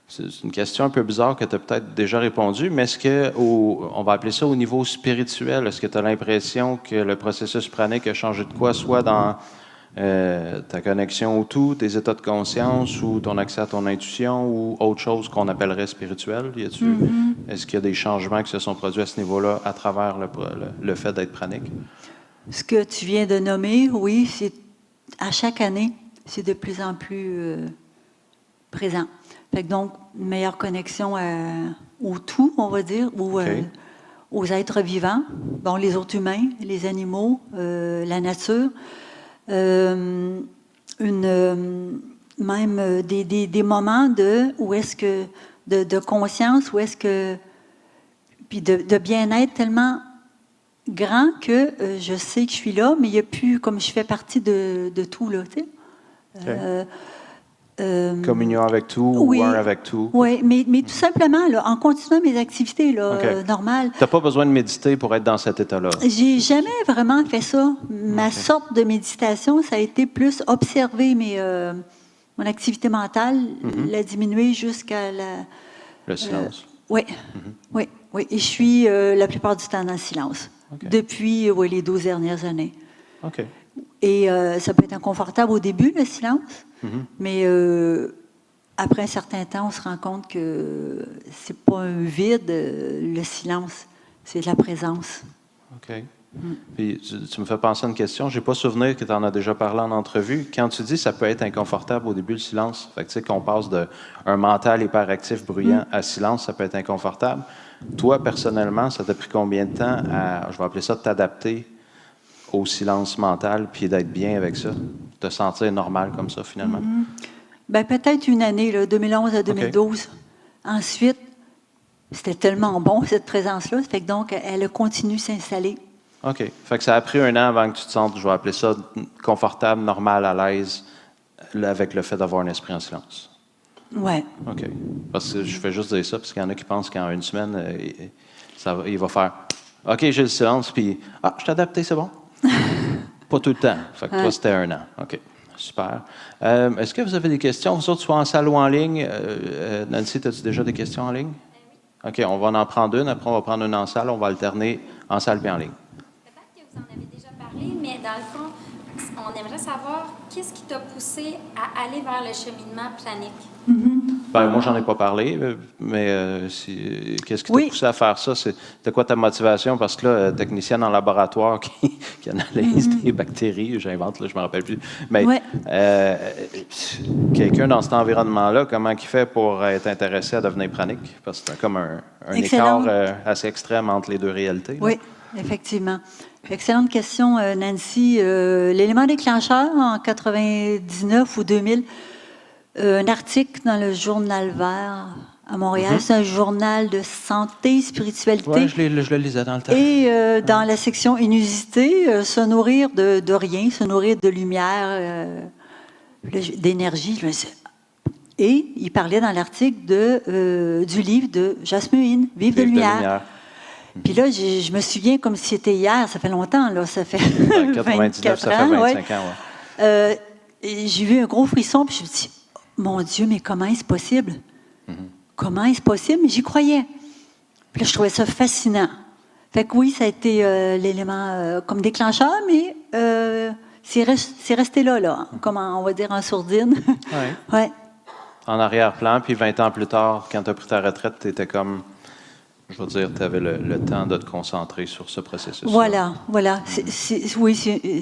c'est une question un peu bizarre que tu as peut-être déjà répondu, mais est-ce que, on va appeler ça au niveau spirituel, est-ce que tu as l'impression que le processus pranique a changé de quoi, soit dans ta connexion au tout, tes états de conscience ou ton accès à ton intuition ou autre chose qu'on appellerait spirituel? Est-ce qu'il y a des changements qui se sont produits à ce niveau-là à travers le fait d'être pranique? Ce que tu viens de nommer, oui, c'est à chaque année, c'est de plus en plus présent. Fait que donc, une meilleure connexion au tout, on va dire, ou aux êtres vivants, bon, les autres humains, les animaux, la nature. Même des moments de conscience, où est-ce que, puis de bien-être tellement grand que je sais que je suis là, mais il n'y a plus, comme je fais partie de tout, là, tu sais. Communion avec tout oui, ou un avec tout? Oui, mais tout simplement, là, en continuant mes activités là, normales. Tu n'as pas besoin de méditer pour être dans cet état-là? J'ai jamais vraiment fait ça. Ma sorte de méditation, ça a été plus observer mon activité mentale, la diminuer jusqu'à le silence. Oui. Et je suis la plupart du temps dans le silence. Depuis les 12 dernières années. OK. Et ça peut être inconfortable au début, le silence, mais après un certain temps, on se rend compte que c'est pas un vide, le silence, c'est de la présence. OK. Puis tu me fais penser à une question. Je n'ai pas souvenir que tu en as déjà parlé en entrevue. Quand tu dis que ça peut être inconfortable au début, le silence, fait que, tu sais, qu'on passe d'un mental hyperactif bruyant à silence, ça peut être inconfortable. Toi, personnellement, ça t'a pris combien de temps je vais appeler ça, de t'adapter au silence mental puis d'être bien avec ça, de te sentir normal comme ça, finalement? Ben, peut-être une année, là, 2011 à 2012. Ensuite, c'était tellement bon, cette présence-là, fait que donc, elle a continué de s'installer. OK. Fait que ça a pris un an avant que tu te sentes, je vais appeler ça, confortable, normal, à l'aise, avec le fait d'avoir un esprit en silence. Oui. OK. Parce que je fais juste dire ça, parce qu'il y en a qui pensent qu'en une semaine, il va faire « OK, j'ai le silence », puis « Ah, je t'ai adapté, c'est bon? » Pas tout le temps. Fait que toi, c'était un an. OK. Super. Est-ce que vous avez des questions, vous autres, soit en salle ou en ligne? Nancy, as-tu déjà des questions en ligne? Oui. OK, on va en prendre une. Après, on va prendre une en salle. On va alterner en salle et en ligne. Peut-être que vous en avez déjà parlé, mais dans le fond, on aimerait savoir qu'est-ce qui t'a poussé à aller vers le cheminement planique? Ben, moi, j'en ai pas parlé, mais qu'est-ce qui t'a poussé à faire ça? C'était quoi ta motivation? Parce que là, technicienne en laboratoire qui analyse des bactéries, j'invente, là, je me rappelle plus. Mais quelqu'un dans cet environnement-là, comment il fait pour être intéressé à devenir pranique? Parce que c'est comme un écart assez extrême entre les deux réalités. Là. Oui, effectivement. Excellente question, Nancy. L'élément déclencheur, en 99 ou 2000, un article dans le Journal Vert à Montréal. C'est un journal de santé, spiritualité. Oui, je le lisais dans le temps. Et dans la section inusité, se nourrir de rien, se nourrir de lumière, d'énergie. Et il parlait dans l'article du livre de Jasmine, Vivre de lumière. Puis là, je me souviens comme si c'était hier, ça fait longtemps, là, ça fait 99, ça fait 25 ans. J'ai vu un gros frisson, puis je me suis dit, mon Dieu, mais comment est-ce possible? Comment est-ce possible? Mais j'y croyais. Puis là, je trouvais ça fascinant. Fait que oui, ça a été l'élément comme déclencheur, mais c'est resté là, comme on va dire en sourdine. Oui. Ouais. En arrière-plan, puis 20 ans plus tard, quand tu as pris ta retraite, tu étais comme, je veux dire, tu avais le temps de te concentrer sur ce processus. Voilà. Oui,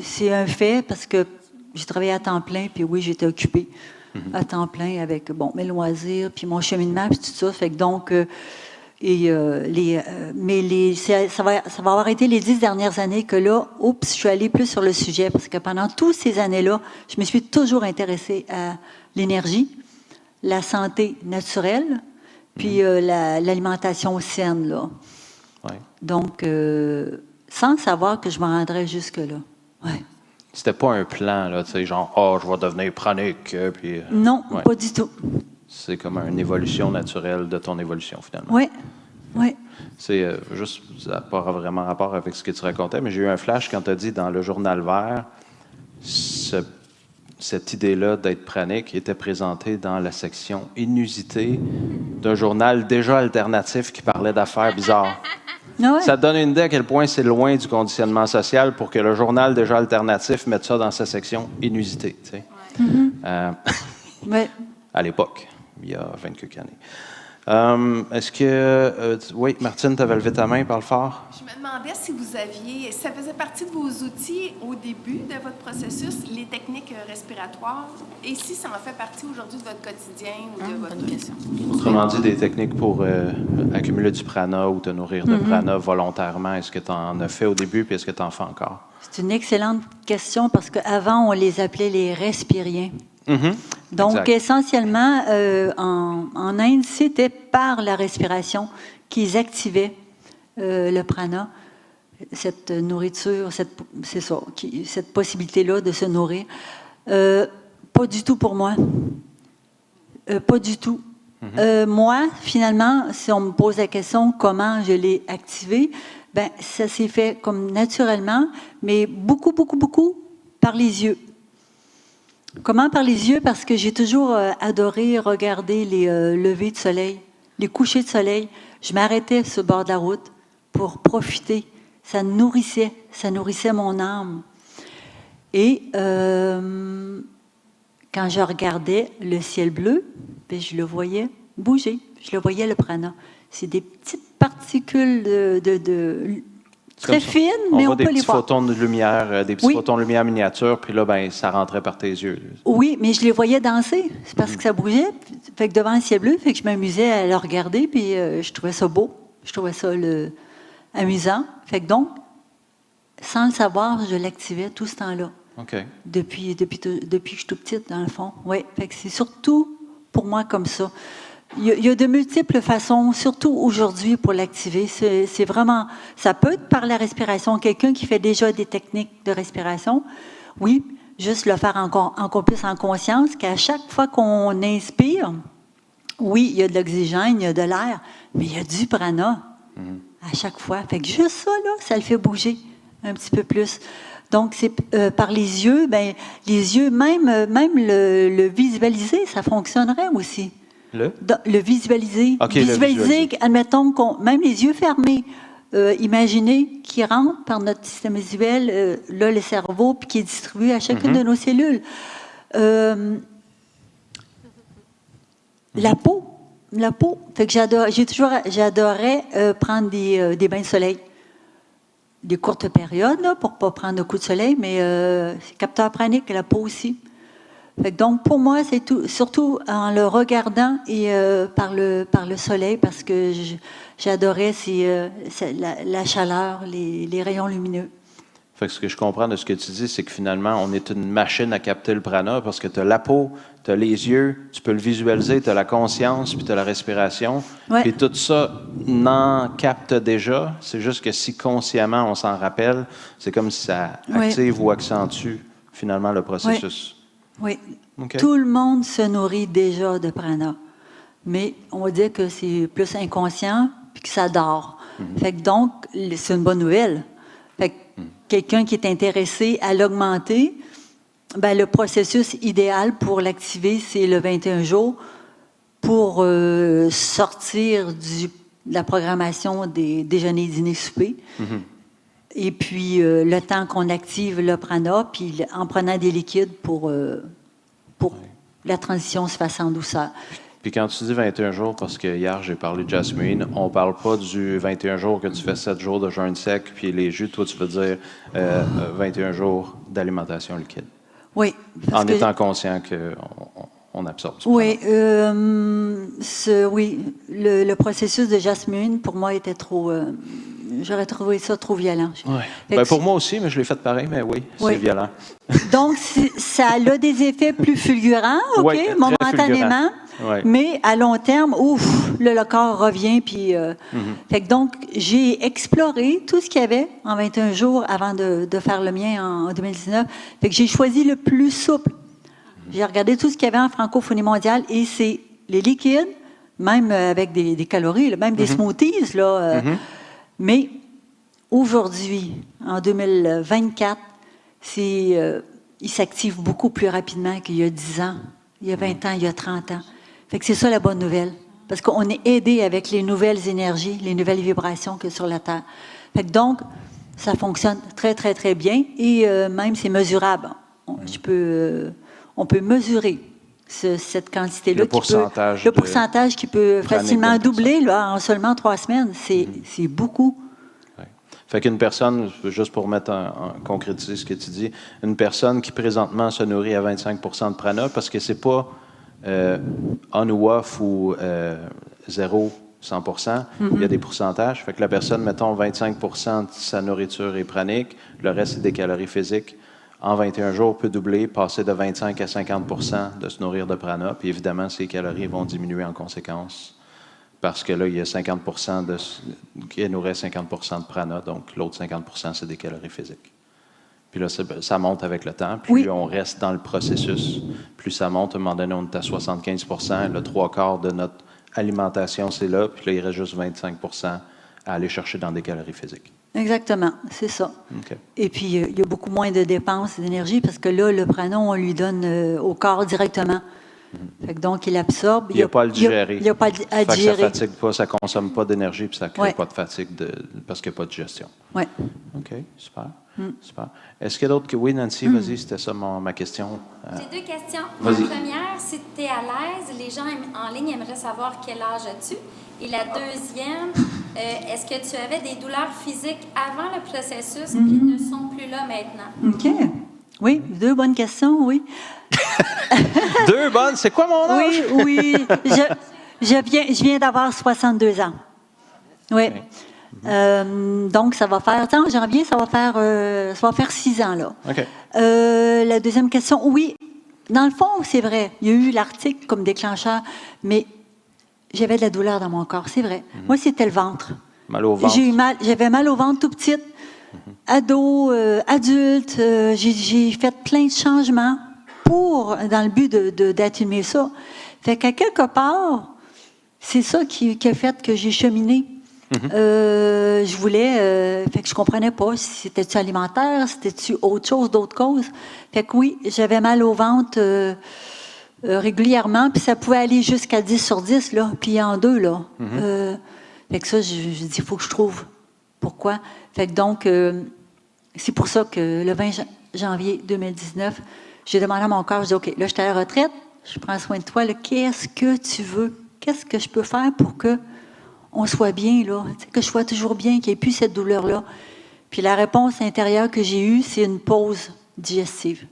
c'est un fait, parce que j'ai travaillé à temps plein, puis oui, j'étais occupée à temps plein avec mes loisirs, puis mon cheminement, puis tout ça. Fait que donc, Et, ça va avoir été les 10 dernières années que là, je suis allée plus sur le sujet parce que pendant toutes ces années-là, je me suis toujours intéressée à l'énergie, la santé naturelle, puis l'alimentation saine, là. Ouais. Donc, sans savoir que je me rendrais jusque-là. Ouais. C'était pas un plan, là, tu sais, genre, je vais devenir pranique, puis... Non, ouais. pas du tout. C'est comme une évolution naturelle de ton évolution, finalement. Oui, oui. C'est juste, ça n'a pas vraiment rapport avec ce que tu racontais, mais j'ai eu un flash quand tu as dit dans le Journal Vert, cette idée-là d'être pranique était présentée dans la section inusité d'un journal déjà alternatif qui parlait d'affaires bizarres. Ah ouais. Ça te donne une idée à quel point c'est loin du conditionnement social pour que le journal déjà alternatif mette ça dans sa section inusité, tu sais. Ouais. À l'époque, il y a 20 quelques années. Est-ce que... oui, Martine, tu avais levé ta main, parle fort. Je me demandais si ça faisait partie de vos outils au début de votre processus, les techniques respiratoires, et si ça en fait partie aujourd'hui de votre quotidien ou de votre... Bonne question. Autrement dit, des techniques pour accumuler du prana ou te nourrir de prana volontairement. Est-ce que tu en as fait au début, puis est-ce que tu en fais encore? C'est une excellente question parce qu'avant, on les appelait les respiriens. Donc, exact. Essentiellement, en Inde, c'était par la respiration qu'ils activaient le prana, cette nourriture, cette possibilité-là de se nourrir. Pas du tout pour moi. Pas du tout. Moi, finalement, si on me pose la question comment je l'ai activé, ben ça s'est fait comme naturellement, mais beaucoup par les yeux. Comment par les yeux? Parce que j'ai toujours adoré regarder les levées de soleil, les couchers de soleil. Je m'arrêtais sur le bord de la route pour profiter. Ça nourrissait mon âme. Et quand je regardais le ciel bleu, ben, je le voyais bouger. Je le voyais, le prana. C'est des petites particules très fines, mais on peut les voir. Photons de lumière, des petits photons de lumière miniatures, puis là, ben, ça rentrait par tes yeux. Oui, mais je les voyais danser. C'est parce que ça bougeait. Fait que devant le ciel bleu, fait que je m'amusais à le regarder, puis je trouvais ça beau. Je trouvais ça amusant. Fait que donc, sans le savoir, je l'activais tout ce temps-là. OK. Depuis que je suis toute petite, dans le fond. Oui, fait que c'est surtout pour moi comme ça. Il y a de multiples façons, surtout aujourd'hui, pour l'activer. C'est vraiment... Ça peut être par la respiration. Quelqu'un qui fait déjà des techniques de respiration, oui, juste le faire encore plus en conscience, qu'à chaque fois qu'on inspire, oui, il y a de l'oxygène, il y a de l'air, mais il y a du prana à chaque fois. Fait que juste ça, là, ça le fait bouger un petit peu plus. Donc, c'est par les yeux, ben les yeux, même le visualiser, ça fonctionnerait aussi. Le visualiser. Okay, visualiser, admettons, même les yeux fermés, imaginez qu'il rentre par notre système visuel, là, le cerveau, puis qui est distribué à chacune de nos cellules. La peau. Fait que j'adorais prendre des bains de soleil. Des courtes périodes, là, pour ne pas prendre de coups de soleil, mais c'est capteur pranique, la peau aussi. Fait que donc, pour moi, c'est tout, surtout en le regardant et par le soleil, parce que j'adorais la chaleur, les rayons lumineux. Fait que ce que je comprends de ce que tu dis, c'est que finalement, on est une machine à capter le prana parce que tu as la peau, tu as les yeux, tu peux le visualiser, tu as la conscience, puis tu as la respiration. Ouais. Puis tout ça n'en capte déjà. C'est juste que si consciemment on s'en rappelle, c'est comme si ça active ou accentue finalement le processus. Oui. Okay. Tout le monde se nourrit déjà de prana. Mais on va dire que c'est plus inconscient puis que ça dort. Fait que donc, c'est une bonne nouvelle. Fait que quelqu'un qui est intéressé à l'augmenter, ben, le processus idéal pour l'activer, c'est le 21 jours pour sortir de la programmation des déjeuners, dîners, soupers. Et puis, le temps qu'on active le prana, puis en prenant des liquides pour la transition se fasse en douceur. Puis quand tu dis 21 jours, parce que hier, j'ai parlé de Jasmine, on ne parle pas du 21 jours que tu fais 7 jours de jeûne sec, puis les jus, toi, tu veux dire 21 jours d'alimentation liquide. Oui. En étant conscient qu'on on absorbe. Oui, oui, le processus de jasmine, pour moi, était trop... j'aurais trouvé ça trop violent. Ouais. Fait Ben, que pour moi aussi, mais je l'ai fait pareil, mais oui, Oui. c'est violent. Donc, ça a des effets plus fulgurants, OK, Oui, très momentanément, fulgurant. Ouais. mais à long terme, ouf, le corps revient. Puis, fait que donc, j'ai exploré tout ce qu'il y avait en 21 jours avant de faire le mien en 2019. Fait que j'ai choisi le plus souple. J'ai regardé tout ce qu'il y avait en francophonie mondiale et c'est les liquides, même avec des calories, là, même des smoothies. Là, mais aujourd'hui, en 2024, il s'active beaucoup plus rapidement qu'il y a 10 ans, il y a 20 ans, il y a 30 ans. Fait que c'est ça la bonne nouvelle. Parce qu'on est aidé avec les nouvelles énergies, les nouvelles vibrations que sur la Terre. Fait que donc, ça fonctionne très, très, très bien et même c'est mesurable. On peut mesurer cette quantité-là. Le pourcentage qui peut facilement doubler là, en seulement 3 semaines. C'est beaucoup. Ouais. Fait qu'une personne, juste pour concrétiser ce que tu dis, une personne qui présentement se nourrit à 25 de prana, parce que c'est pas on ou off ou 0, 100 il y a des pourcentages. Fait que la personne, mettons, 25 de sa nourriture est pranique, le reste, c'est des calories physiques. En 21 jours, peut doubler, passer de 25 à 50 de se nourrir de prana. Puis évidemment, ces calories vont diminuer en conséquence. Parce que là, il y a 50 qui nourrit 50 de prana, donc l'autre 50 c'est des calories physiques. Puis là, ça monte avec le temps. Plus on reste dans le processus, plus ça monte. À un moment donné, on est à 75 le 3/4 de notre alimentation, c'est là. Puis là, il reste juste 25 à aller chercher dans des calories physiques. Exactement, c'est ça. Okay. Et puis, il y a beaucoup moins de dépenses d'énergie parce que là, le prana, on lui donne au corps directement. Fait que donc, il absorbe. Il n'y a pas à le digérer. Il n'y a pas à digérer. Ça ne fatigue pas, ça ne consomme pas d'énergie, puis ça ne crée pas de fatigue parce qu'il n'y a pas de digestion. Oui. OK, super. Super. Est-ce qu'il y a d'autres... Oui, Nancy, vas-y, c'était ça ma question. J'ai 2 questions. Vas-y. La première, si tu es à l'aise, les gens en ligne aimeraient savoir quel âge as-tu. Et la deuxième, est-ce que tu avais des douleurs physiques avant le processus qui ne sont plus là maintenant? OK. Oui, 2 bonnes questions, oui. 2 bonnes, c'est quoi mon âge? Oui. Je viens d'avoir 62 ans. Oui. Donc, ça va faire... En janvier, ça va faire 6 ans, là. OK. La deuxième question, oui. Dans le fond, c'est vrai. Il y a eu l'article comme déclencheur, mais j'avais de la douleur dans mon corps, c'est vrai. Moi, c'était le ventre. Mal au ventre? J'avais mal au ventre tout petite. Ado, adulte, j'ai fait plein de changements dans le but d'atténuer ça. Fait qu'à quelque part, c'est ça qui a fait que j'ai cheminé. Je voulais... fait que je comprenais pas si c'était-tu alimentaire, c'était-tu autre chose, d'autres causes. Fait que oui, j'avais mal au ventre régulièrement, puis ça pouvait aller jusqu'à 10 sur 10, là, plié en 2, là. Fait que ça, je dis, il faut que je trouve pourquoi. Fait que donc, c'est pour ça que le 20 janvier 2019, j'ai demandé à mon corps, je dis, OK, là, je suis à la retraite, je prends soin de toi, là, qu'est-ce que tu veux? Qu'est-ce que je peux faire pour que on soit bien, là, que je sois toujours bien, qu'il n'y ait plus cette douleur-là? Puis la réponse intérieure que j'ai eue, c'est une pause digestive.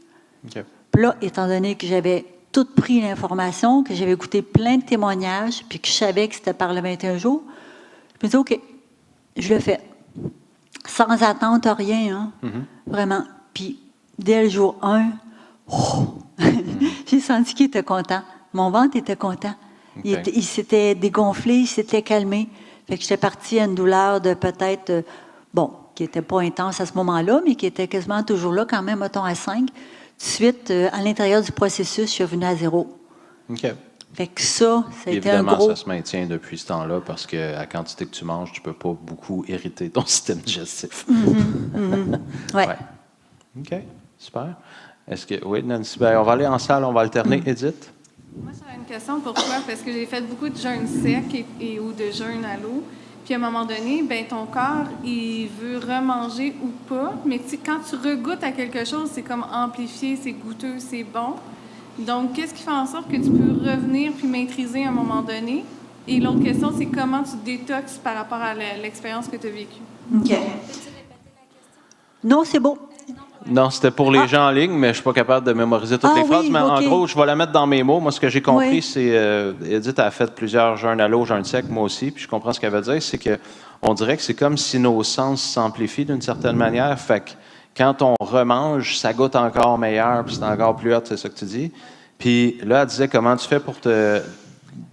OK. Puis là, étant donné que j'avais tout pris l'information, que j'avais écouté plein de témoignages, puis que je savais que c'était par le 21 jours, je me dis, OK, je le fais. Sans attente, rien, hein? Vraiment. Puis, dès le jour 1, j'ai senti qu'il était content. Mon ventre était content. Okay. Il s'était dégonflé, il s'était calmé. Fait que j'étais partie à une douleur de peut-être, qui n'était pas intense à ce moment-là, mais qui était quasiment toujours là, quand même, mettons, à 5. Tout de suite, à l'intérieur du processus, je suis revenue à 0. OK. Fait que ça a été un évidemment, gros... ça se maintient depuis ce temps-là parce que la quantité que tu manges, tu ne peux pas beaucoup irriter ton système digestif. Ouais. OK, super. Oui, Nancy, on va aller en salle, on va alterner. Edith? Moi, j'avais une question pour toi parce que j'ai fait beaucoup de jeûnes secs ou de jeûnes à l'eau. Puis à un moment donné, ton corps, il veut remanger ou pas. Mais quand tu regoutes à quelque chose, c'est comme amplifié, c'est goûteux, c'est bon. Donc, qu'est-ce qui fait en sorte que tu peux revenir puis maîtriser à un moment donné? Et l'autre question, c'est comment tu détoxes par rapport à l'expérience que tu as vécue. OK. Non, c'est beau. Non, c'était pour les gens en ligne, mais je ne suis pas capable de mémoriser toutes les phrases. Oui, Mais en OK. gros, je vais la mettre dans mes mots. Moi, ce que j'ai compris, Oui. c'est... Edith a fait plusieurs jeûnes à l'eau, jeûnes secs, moi aussi, puis je comprends ce qu'elle veut dire, c'est que on dirait que c'est comme si nos sens s'amplifient d'une certaine manière. Fait que quand on remange, ça goûte encore meilleur, puis c'est encore plus hot, c'est ça que tu dis. Puis là, elle disait, comment tu fais pour te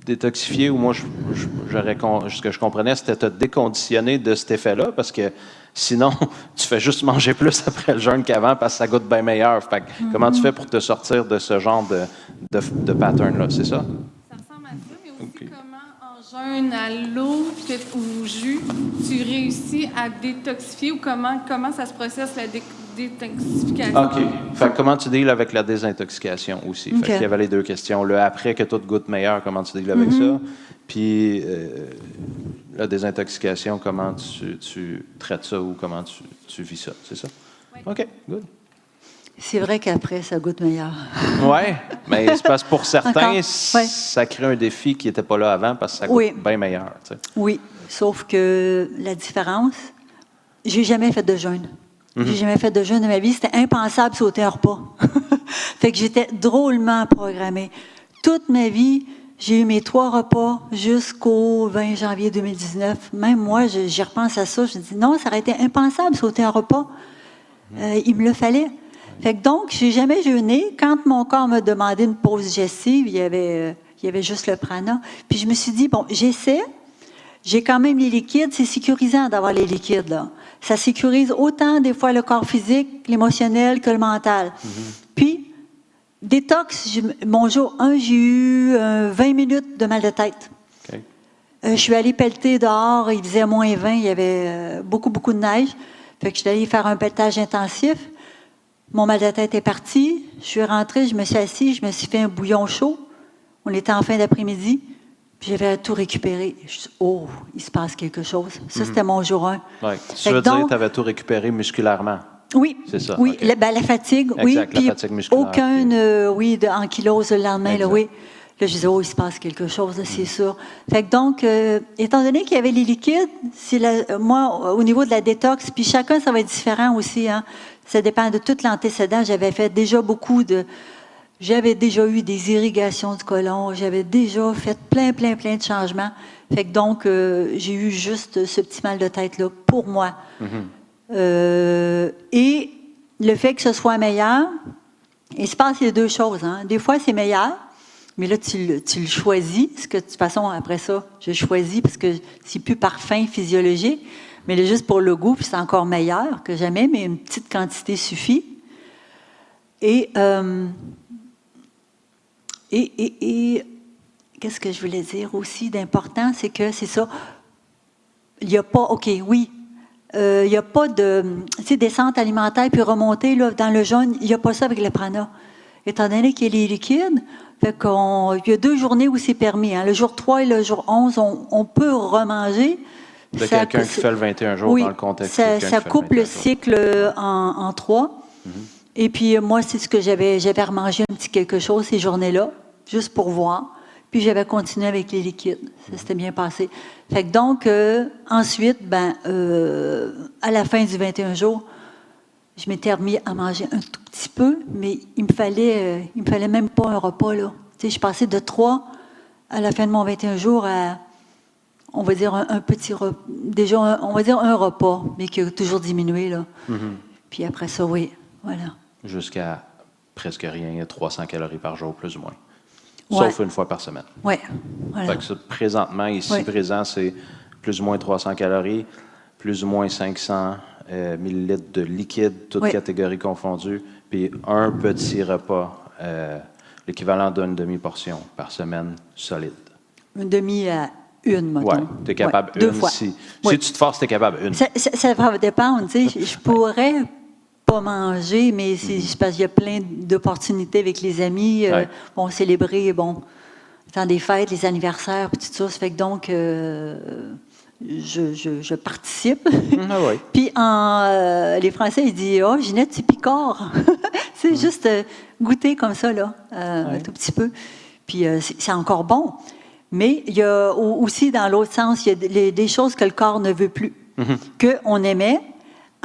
détoxifier, ou moi, ce que je comprenais, c'était te déconditionner de cet effet-là, parce que sinon, tu fais juste manger plus après le jeûne qu'avant, parce que ça goûte bien meilleur. Fait que, comment tu fais pour te sortir de ce genre de pattern-là, c'est ça? Ça ressemble à ça, mais aussi OK. comment en jeûne à l'eau ou au jus, tu réussis à détoxifier ou comment ça se processe la détoxification. OK. Fait que comment tu deals avec la désintoxication aussi? Fait OK. qu'il y avait les deux questions. Le après que tout goûte meilleur, comment tu deals avec ça? Puis la désintoxication, comment tu traites ça ou comment tu vis ça? C'est ça? OK, good. C'est vrai qu'après, ça goûte meilleur. Oui, mais c'est parce que pour certains, Encore, ouais. ça crée un défi qui n'était pas là avant parce que ça goûte Oui. bien meilleur. Tu sais. Oui, sauf que la différence, j'ai jamais fait de jeûne. J'ai jamais fait de jeûne de ma vie. C'était impensable de sauter un repas. Fait que j'étais drôlement programmée. Toute ma vie, j'ai eu mes 3 repas jusqu'au 20 janvier 2019. Même moi, j'y repense à ça. Je me dis non, ça aurait été impensable de sauter un repas. Il me le fallait. Fait que donc, j'ai jamais jeûné. Quand mon corps m'a demandé une pause digestive, il y avait juste le prana. Puis je me suis dit, bon, j'essaie. J'ai quand même les liquides. C'est sécurisant d'avoir les liquides, là. Ça sécurise autant, des fois, le corps physique, l'émotionnel que le mental. Puis, détox, mon jour 1, j'ai eu 20 minutes de mal de tête. OK. Je suis allée pelleter dehors. Il faisait moins 20. Il y avait beaucoup, beaucoup de neige. Fait que je suis allée faire un pelletage intensif. Mon mal de tête est parti. Je suis rentrée, je me suis assise, je me suis fait un bouillon chaud. On était en fin d'après-midi. Puis j'avais tout récupéré. Je dis, oh, il se passe quelque chose. Ça, c'était mon jour 1. Ouais. Fait Ça que veut dire que donc- tu avais tout récupéré musculairement. Oui. C'est ça, Oui, ok. la fatigue, Exact, oui. la Puis fatigue musculaire, aucun, puis- ankylose le lendemain, là, Exact. oui. Là, je disais, oh, il se passe quelque chose, là, c'est sûr. Fait que donc, étant donné qu'il y avait les liquides, moi, au niveau de la détox, puis chacun, ça va être différent aussi, hein. Ça dépend de tout l'antécédent. J'avais fait déjà j'avais déjà eu des irrigations du côlon, j'avais déjà fait plein de changements. Fait que donc, j'ai eu juste ce petit mal de tête-là pour moi. Et le fait que ce soit meilleur, il se passe les deux choses. Hein. Des fois, c'est meilleur, mais là, tu le choisis. Parce que de toute façon, après ça, je choisis parce que c'est plus par faim physiologique, mais là, juste pour le goût, puis c'est encore meilleur que jamais, mais une petite quantité suffit. Et qu'est-ce que je voulais dire aussi d'important, c'est que c'est ça. Il n'y a pas, OK, oui. Il n'y a pas de descente alimentaire puis remonter là, dans le jaune. Il n'y a pas ça avec le prana. Étant donné qu'il y a les liquides, il y a 2 journées où c'est permis. Hein. Le jour 3 et le jour 11, on peut remanger. De quelqu'un qui fait le 21 jours oui, dans le contexte. ça quelqu'un qui fait coupe 21 le jours. cycle en 3. Et puis moi, c'est ce que j'avais remangé un petit quelque chose ces journées-là, juste pour voir. Puis j'avais continué avec les liquides. Ça s'était bien passé. Fait que donc, ensuite, à la fin du 21 jours, je m'étais remis à manger un tout petit peu, mais il me fallait même pas un repas, là. Tu sais, je passais de 3 à la fin de mon 21 jours à, on va dire, un petit repas. Déjà, on va dire un repas, mais qui a toujours diminué, là. Puis après ça, oui, voilà. Jusqu'à presque rien, 300 calories par jour, plus ou moins. Ouais. Sauf une fois par semaine. Oui, voilà. Fait que ça, présentement, ici, Oui. présent, c'est plus ou moins 300 calories, plus ou moins 500 millilitres de liquide, toutes Oui. catégories confondues, puis un petit repas, l'équivalent d'une demi-portion par semaine, solide. Une demi à une, mettons. Oui, tu es capable Ouais, 2 une. fois. Si Oui. tu te forces, tu es capable une. Ça va dépendre, tu sais. Je pourrais pas manger, mais c'est parce qu'il y a plein d'opportunités avec les amis. Ouais. Bon, célébrer, le temps des fêtes, les anniversaires, puis tout ça. Ça fait que donc, je participe. Ah oui. Puis les Français, ils disent « Oh, Ginette, c'est picard! » C'est juste goûter comme ça, là, un tout petit peu. Puis c'est encore bon. Mais il y a aussi, dans l'autre sens, il y a des choses que le corps ne veut plus, qu'on aimait.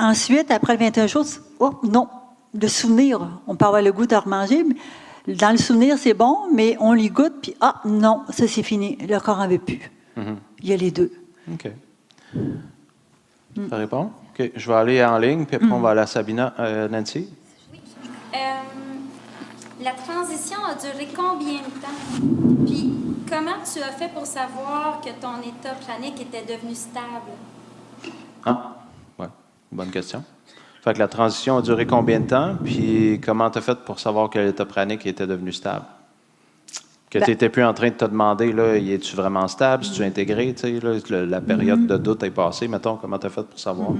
Ensuite, après le 21 jours, oh non, le souvenir, on peut avoir le goût de remanger, mais dans le souvenir, c'est bon, mais on les goûte, puis non, ça c'est fini, le corps n'en veut plus. Il y a les deux. OK. Ça répond? OK. Je vais aller en ligne, puis après, on va aller à Sabina. Nancy? La transition a duré combien de temps? Puis, comment tu as fait pour savoir que ton état pranique était devenu stable? Ouais, bonne question. Fait que la transition a duré combien de temps? Puis, comment tu as fait pour savoir que l'état pranique était devenu stable? Que tu n'étais plus en train de te demander, là, es-tu vraiment stable? Si tu es intégré, tu sais, là, la période de doute est passée. Mettons, comment tu as fait pour savoir?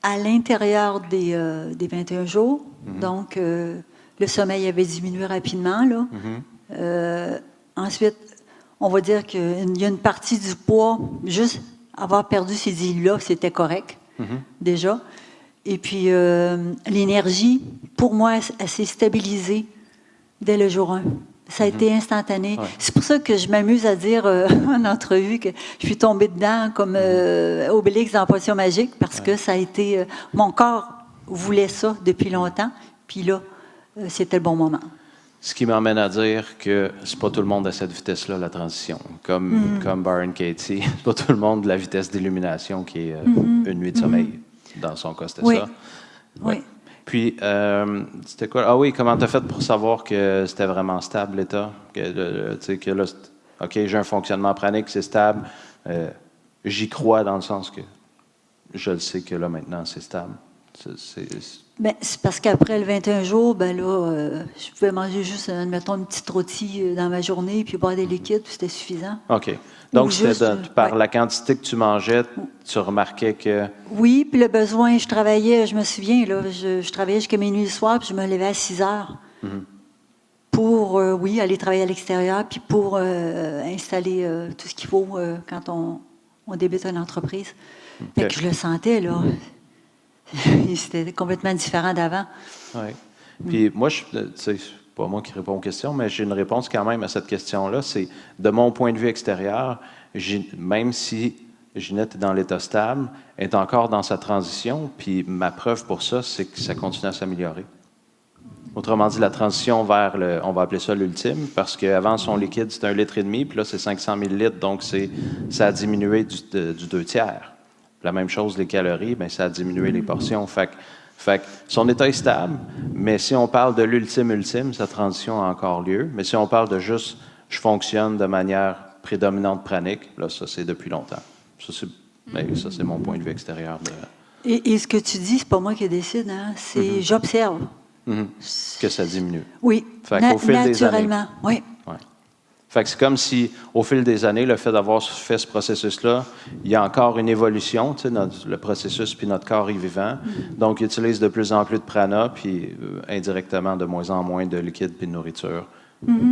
À l'intérieur des 21 jours, donc le sommeil avait diminué rapidement. Là. Ensuite, on va dire qu'il y a une partie du poids, juste avoir perdu ces îles-là, c'était correct, déjà. Et puis, l'énergie, pour moi, elle s'est stabilisée dès le jour 1. Ça a été instantané. Ouais. C'est pour ça que je m'amuse à dire en entrevue que je suis tombée dedans comme Obélix dans Potion magique parce que ça a été... mon corps voulait ça depuis longtemps, puis là, c'était le bon moment. Ce qui m'emmène à dire que c'est pas tout le monde à cette vitesse-là, la transition. Comme Byron Katie, c'est pas tout le monde de la vitesse d'illumination qui est une nuit de sommeil. Dans son cas, c'était ça. Ouais. Oui. Puis, c'était quoi? Ah oui, comment tu as fait pour savoir que c'était vraiment stable, l'état? Que là, OK, j'ai un fonctionnement pranique, c'est stable. J'y crois dans le sens que je le sais que là, maintenant, c'est stable. C'est parce qu'après le 21 jours, je pouvais manger juste, admettons, une petite rôtie dans ma journée, puis boire des liquides, puis c'était suffisant. OK. Donc, c'était par la quantité que tu mangeais, tu remarquais que... Oui, puis le besoin, je travaillais, je me souviens, là, je travaillais jusqu'à minuit le soir, puis je me levais à 6 heures pour, aller travailler à l'extérieur, puis pour installer tout ce qu'il faut quand on débute une entreprise. Fait que je le sentais, là. C'était complètement différent d'avant. Oui. Puis moi, c'est pas moi qui réponds aux questions, mais j'ai une réponse quand même à cette question-là. C'est, de mon point de vue extérieur, même si Ginette est dans l'état stable, elle est encore dans sa transition, puis ma preuve pour ça, c'est que ça continue à s'améliorer. Autrement dit, la transition vers on va appeler ça l'ultime, parce qu'avant, son liquide, c'était 1,5 litre, puis là, c'est 500 millilitres, donc ça a diminué du 2 tiers. La même chose, les calories, bien, ça a diminué les portions. Fait que son état est stable, mais si on parle de l'ultime, sa transition a encore lieu. Mais si on parle de juste « je fonctionne de manière prédominante pranique », là, ça, c'est depuis longtemps. Ça, c'est mon point de vue extérieur. Et ce que tu dis, c'est pas moi qui décide, hein? C'est j'observe. Que ça diminue. Oui, fait qu'au fil naturellement, des années, oui. Fait que c'est comme si, au fil des années, le fait d'avoir fait ce processus-là, il y a encore une évolution, tu sais, le processus, puis notre corps est vivant. Donc, il utilise de plus en plus de prana, puis indirectement, de moins en moins de liquide puis de nourriture,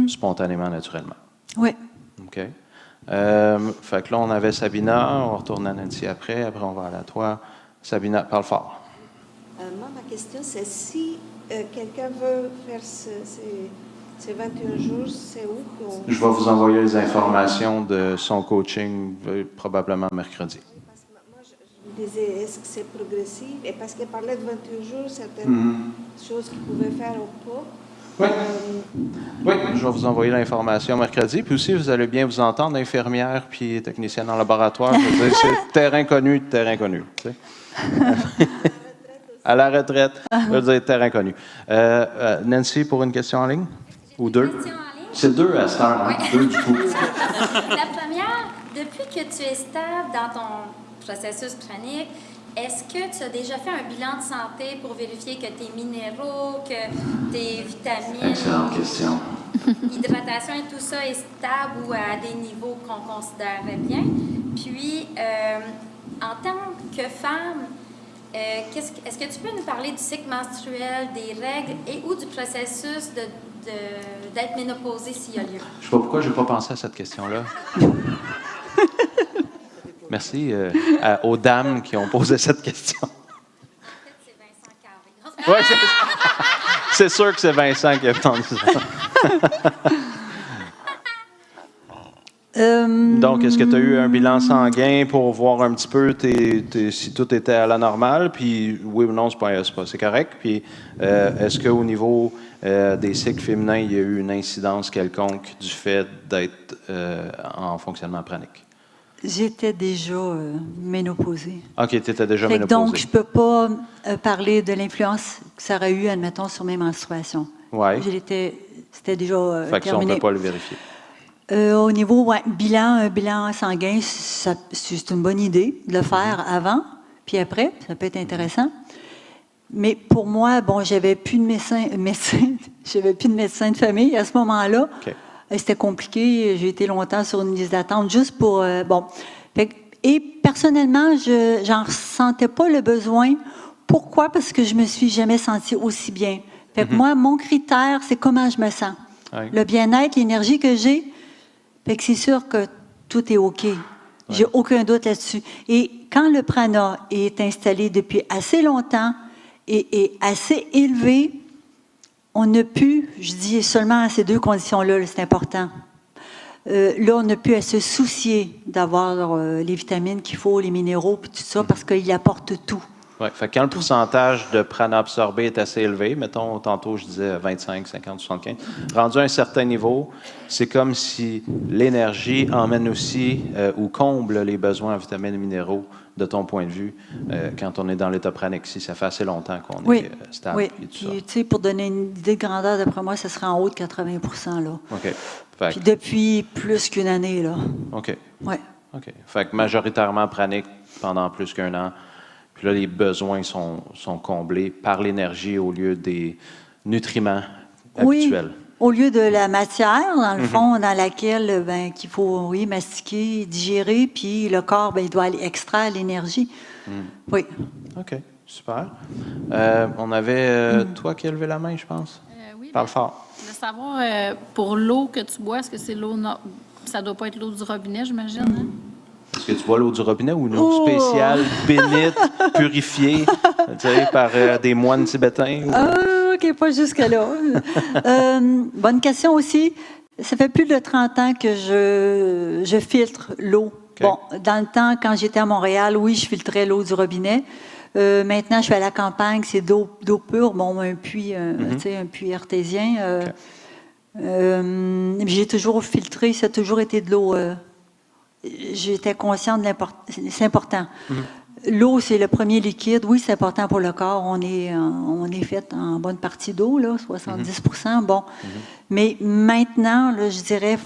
spontanément, naturellement. Oui. OK. Fait que là, on avait Sabina, on retourne à Nancy après on va aller à toi. Sabina, parle fort. Moi, ma question, c'est si quelqu'un veut faire ces 21 jours, c'est où? Je vais vous envoyer les informations de son coaching probablement mercredi. Oui, parce que moi, je me disais, est-ce que c'est progressif? Et parce qu'il parlait de 21 jours, certaines choses qu'il pouvait faire ou pas. Oui, je vais vous envoyer l'information mercredi. Puis aussi, vous allez bien vous entendre, infirmière puis technicienne en laboratoire. Je veux dire, c'est terrain connu. Tu sais. À la retraite. Je veux dire, terrain connu. Nancy, pour une question en ligne? Ou deux? C'est 2 à cette heure, hein? 2 du coup. La première, depuis que tu es stable dans ton processus pranique, est-ce que tu as déjà fait un bilan de santé pour vérifier que tes minéraux, que tes vitamines... Excellente question. Hydratation et tout ça est stable ou à des niveaux qu'on considérerait bien? Puis, en tant que femme, est-ce que tu peux nous parler du cycle menstruel, des règles et ou du processus d'être ménopausée s'il y a lieu? Je ne sais pas pourquoi je n'ai pas pensé à cette question-là. Merci aux dames qui ont posé cette question. En fait, c'est Vincent Carré. Ouais, c'est sûr que c'est Vincent qui a répondu ça. Donc, est-ce que tu as eu un bilan sanguin pour voir un petit peu si tout était à la normale? Puis, oui ou non, c'est correct. Puis, est-ce qu'au niveau des cycles féminins, il y a eu une incidence quelconque du fait d'être en fonctionnement pranique? J'étais déjà ménopausée. OK, tu étais déjà Fait que ménopausée. donc, je ne peux pas parler de l'influence que ça aurait eu, admettons, sur mes menstruations. Ouais. C'était déjà Fait que ça, on ne terminé. peut pas le vérifier. Au niveau bilan sanguin, c'est une bonne idée de le faire avant, puis après, ça peut être intéressant. Mais pour moi, bon, j'avais plus de j'avais plus de médecin de famille à ce moment-là. OK. C'était compliqué. J'ai été longtemps sur une liste d'attente juste pour bon. Et personnellement, j'en ressentais pas le besoin. Pourquoi? Parce que je me suis jamais sentie aussi bien. Fait que moi, mon critère, c'est comment je me sens. Oui. Le bien-être, l'énergie que j'ai. Fait que c'est sûr que tout est OK. J'ai aucun doute là-dessus. Et quand le prana est installé depuis assez longtemps et assez élevé, on n'a plus, je dis seulement à ces deux conditions-là, là, c'est important. Là, on n'a plus à se soucier d'avoir les vitamines qu'il faut, les minéraux, puis tout ça, parce qu'il apporte tout. Oui, fait que quand le pourcentage de prana absorbé est assez élevé, mettons, tantôt je disais 25, 50, 75, rendu à un certain niveau, c'est comme si l'énergie emmène aussi ou comble les besoins en vitamines et minéraux de ton point de vue quand on est dans l'état pranexie. Ça fait assez longtemps qu'on est stable. Oui, Et tout puis ça. tu sais, pour donner une idée de grandeur, d'après moi, ça serait en haut de 80 %, là. OK. Fait Puis depuis plus qu'une année, là. OK. Oui. OK. Fait que majoritairement pranique pendant plus qu'un an. Puis là, les besoins sont comblés par l'énergie au lieu des nutriments habituels. Au lieu de la matière, dans le fond, dans laquelle qu'il faut mastiquer, digérer, puis le corps, il doit aller extraire l'énergie. Oui. OK, super. On avait toi qui as levé la main, je pense. Oui, Parle fort. je voulais savoir, pour l'eau que tu bois, est-ce que c'est l'eau... Ça doit pas être l'eau du robinet, j'imagine, hein? Est-ce que tu bois l'eau du robinet ou une eau spéciale, bénite, purifiée, tu sais, par des moines tibétains? OK, pas jusque-là. Bonne question aussi. Ça fait plus de 30 ans que je filtre l'eau. OK. Bon, dans le temps, quand j'étais à Montréal, oui, je filtrais l'eau du robinet. Maintenant, je suis à la campagne, c'est d'eau pure. Bon, un puits, tu sais, un puits artésien. J'ai toujours filtré, ça a toujours été de l'eau. J'étais consciente de l'importance. C'est important. L'eau, c'est le premier liquide. Oui, c'est important pour le corps. On est fait en bonne partie d'eau, là, 70 %. Bon. Mais maintenant, là, je dirais,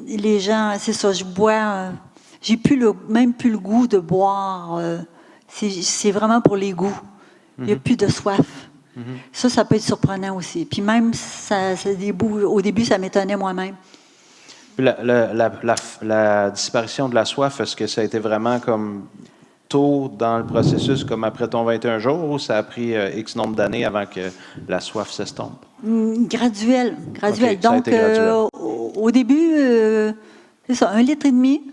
les gens, c'est ça, je bois, j'ai même plus le goût de boire. C'est vraiment pour les goûts. Il n'y a plus de soif. Ça peut être surprenant aussi. Puis même, au début, ça m'étonnait moi-même. Puis la disparition de la soif, est-ce que ça a été vraiment comme tôt dans le processus, comme après ton 21 jours, ou ça a pris X nombre d'années avant que la soif s'estompe? Graduel. OK, ça a Donc, été graduel. au début, c'est ça, 1,5 litre.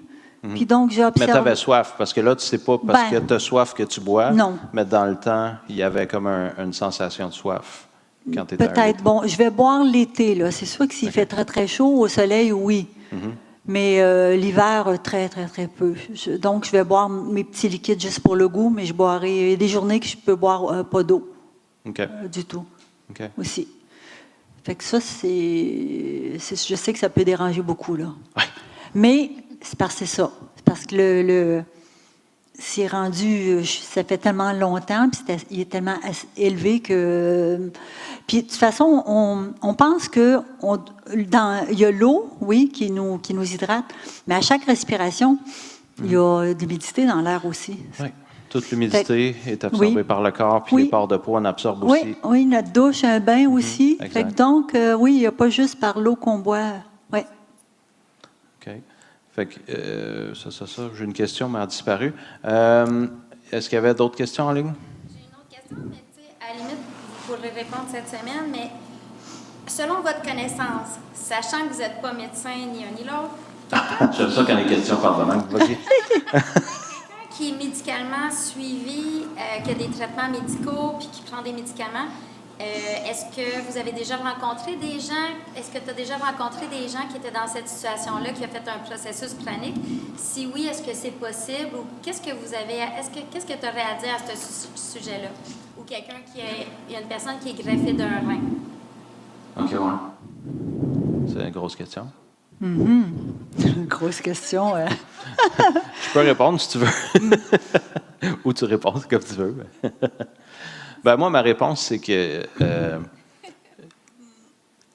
Puis donc, j'ai Mais observé. tu avais soif, parce que là, tu sais pas parce que tu as soif que tu bois. Non. Mais dans le temps, il y avait comme une sensation de soif quand tu étais à 1 Peut-être. litre. Bon, je vais boire l'été, là. C'est sûr que s'il fait très, très chaud, au soleil, oui. Mais l'hiver, très, très, très peu. Donc, je vais boire mes petits liquides juste pour le goût, mais je boirai. Il y a des journées que je peux boire pas d'eau OK. du tout OK. aussi. Fait que ça, je sais que ça peut déranger beaucoup, là. Ouais. Mais c'est parce que c'est ça. C'est parce que c'est rendu, ça fait tellement longtemps, puis il est tellement élevé que... Puis de toute façon, on pense que il y a l'eau, oui, qui nous hydrate, mais à chaque respiration, il y a de l'humidité dans l'air aussi. Oui. Toute l'humidité est absorbée oui. par le corps, puis Oui. les pores de peau en absorbent aussi. Oui, notre douche, un bain aussi. exact. Fait que donc, oui, il n'y a pas juste par l'eau qu'on boit. Oui. OK. Fait que, ça. J'ai une question, mais elle a disparu. Est-ce qu'il y avait d'autres questions en ligne? J'ai une autre question, mais tu sais, à la limite, vous pourrez répondre cette semaine, mais selon votre connaissance, sachant que vous n'êtes pas médecin ni un ni l'autre, J'aime ça quand les questions partent de même. Vas-y. quelqu'un qui est médicalement suivi, qui a des traitements médicaux puis qui prend des médicaments, Est-ce que vous avez déjà rencontré des gens, est-ce que tu as déjà rencontré des gens qui étaient dans cette situation-là, qui ont fait un processus pranique? Si oui, est-ce que c'est possible? Ou qu'est-ce que vous avez, qu'est-ce que tu aurais à dire à ce sujet-là? Ou quelqu'un il y a une personne qui est greffée d'un rein? OK, ouais. C'est une grosse question. Grosse question. Je peux répondre si tu veux. Ou tu réponds comme tu veux. Ben, moi, ma réponse, c'est que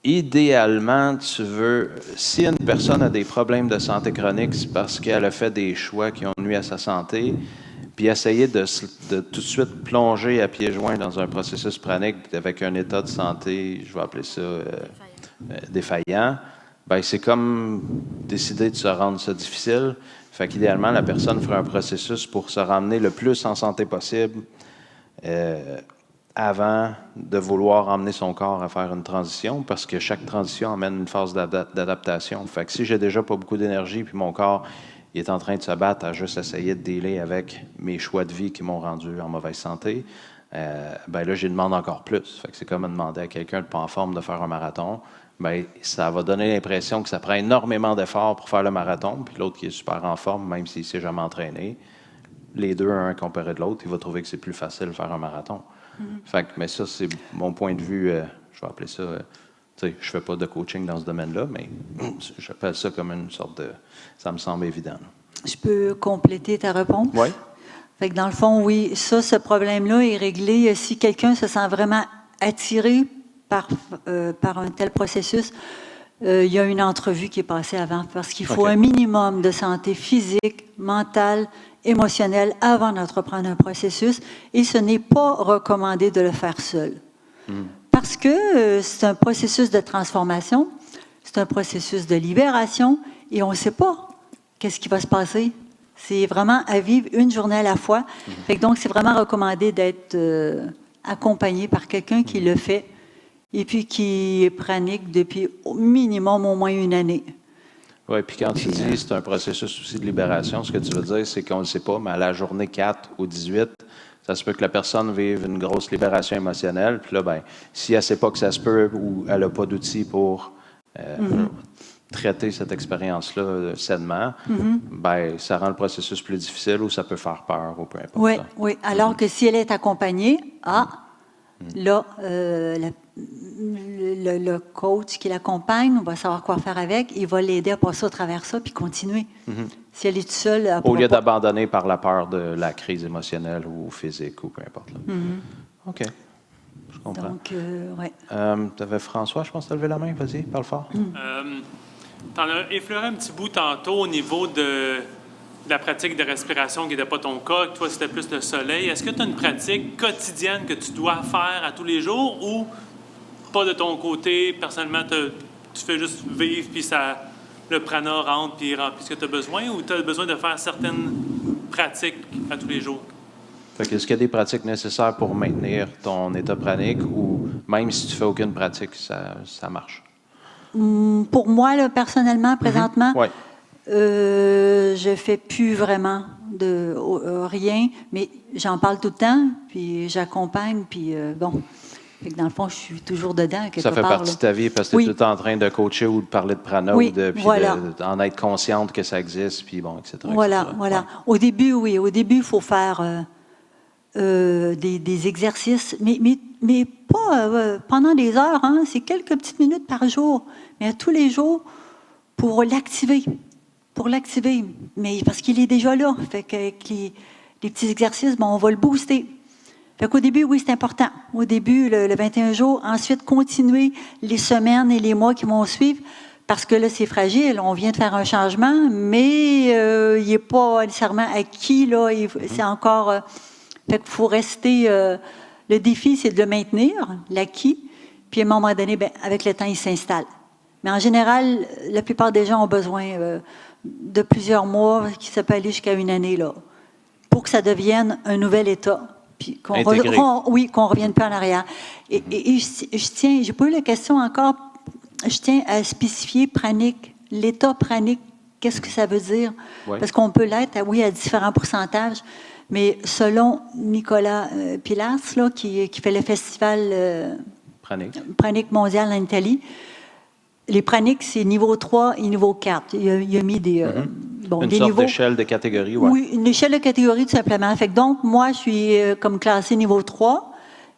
idéalement, tu veux, si une personne a des problèmes de santé chronique, c'est parce qu'elle a fait des choix qui ont nuit à sa santé, puis essayer de tout de suite plonger à pieds joints dans un processus pranique avec un état de santé, je vais appeler ça défaillant, ben, c'est comme décider de se rendre ça difficile. Fait qu'idéalement, la personne ferait un processus pour se ramener le plus en santé possible avant de vouloir emmener son corps à faire une transition, parce que chaque transition amène une phase d'adaptation. Fait que si j'ai déjà pas beaucoup d'énergie, puis mon corps il est en train de se battre à juste essayer de dealer avec mes choix de vie qui m'ont rendu en mauvaise santé, ben là, j'y demande encore plus. Fait que c'est comme demander à quelqu'un de pas en forme de faire un marathon. Ben, ça va donner l'impression que ça prend énormément d'efforts pour faire le marathon, puis l'autre qui est super en forme, même s'il ne s'est jamais entraîné, les deux, un comparé de l'autre, il va trouver que c'est plus facile de faire un marathon. Fait que, mais ça, c'est mon point de vue, je vais appeler ça, tu sais, je fais pas de coaching dans ce domaine-là, mais j'appelle ça comme une sorte de, ça me semble évident. Là. Je peux compléter ta réponse? Oui. Fait que dans le fond, oui, ce problème-là est réglé si quelqu'un se sent vraiment attiré par un tel processus. Il y a une entrevue qui est passée avant, parce qu'il faut un minimum de santé physique, mentale, émotionnelle avant d'entreprendre un processus, et ce n'est pas recommandé de le faire seul. Parce que c'est un processus de transformation, c'est un processus de libération, et on ne sait pas qu'est-ce qui va se passer. C'est vraiment à vivre une journée à la fois. Fait que donc, c'est vraiment recommandé d'être accompagné par quelqu'un qui le fait et puis qui est pranique depuis au minimum au moins une année. Oui, puis quand tu dis c'est un processus aussi de libération, ce que tu veux dire, c'est qu'on ne le sait pas, mais à la journée 4 ou 18, ça se peut que la personne vive une grosse libération émotionnelle. Puis là, ben, si elle ne sait pas que ça se peut ou elle n'a pas d'outils pour traiter cette expérience-là sainement, ben, ça rend le processus plus difficile ou ça peut faire peur ou peu importe. Oui, oui. Alors que si elle est accompagnée, là, le coach qui l'accompagne va savoir quoi faire avec, il va l'aider à passer au travers ça puis continuer. Si elle est toute seule, elle au lieu pas... d'abandonner par la peur de la crise émotionnelle ou physique ou peu importe. Là. OK. Je comprends. Donc, oui. Tu avais François, je pense que tu as levé la main. Vas-y, parle fort. Tu en as effleuré un petit bout tantôt au niveau de la pratique de respiration qui n'était pas ton cas, que toi, c'était plus le soleil. Est-ce que tu as une pratique quotidienne que tu dois faire à tous les jours ou pas de ton côté? Personnellement, tu fais juste vivre, puis le prana rentre, puis il remplit ce que tu as besoin, ou tu as besoin de faire certaines pratiques à tous les jours? Fait que est-ce qu'il y a des pratiques nécessaires pour maintenir ton état pranique ou même si tu fais aucune pratique, ça marche? Pour moi, là, personnellement, présentement, Ouais. je fais plus vraiment de rien, mais j'en parle tout le temps, puis j'accompagne, puis bon. Fait que dans le fond, je suis toujours dedans, quelque Ça fait part, partie là. de ta vie parce que tu es tout le temps en train de coacher ou de parler de prana Oui, ou de, puis voilà. d'en être consciente que ça existe, puis bon, etc. Voilà, etc. voilà. Ouais. Au début, oui. Au début, il faut faire des exercices, mais pas pendant des heures. Hein, c'est quelques petites minutes par jour, mais tous les jours pour l'activer. Pour l'activer. Mais parce qu'il est déjà là. Fait qu'avec les petits exercices, bon, on va le booster. Fait qu'au début, oui, c'est important. Au début, le 21 jours. Ensuite, continuer les semaines et les mois qui vont suivre. Parce que là, c'est fragile. On vient de faire un changement, mais il n'est pas nécessairement acquis. Là, c'est encore... fait qu'il faut rester... le défi, c'est de le maintenir, l'acquis. Puis à un moment donné, bien, avec le temps, il s'installe. Mais en général, la plupart des gens ont besoin de plusieurs mois, qui ça peut aller jusqu'à une année, là, pour que ça devienne un nouvel état. Puis qu'on ne revienne pas en arrière. Et je tiens, j'ai pas eu la question encore, je tiens à spécifier pranique, l'état pranique, qu'est-ce que ça veut dire? Ouais. Parce qu'on peut l'être, oui, à différents pourcentages, Mais selon Nicolas Pilas, là, qui fait le festival Pranic mondial en Italie, les Pranic, c'est niveau 3 et niveau 4. Il a mis des, une des sorte niveaux. d'échelle de catégorie, ouais. Oui, une échelle de catégorie, tout simplement. Fait que donc, moi, je suis comme classée niveau 3.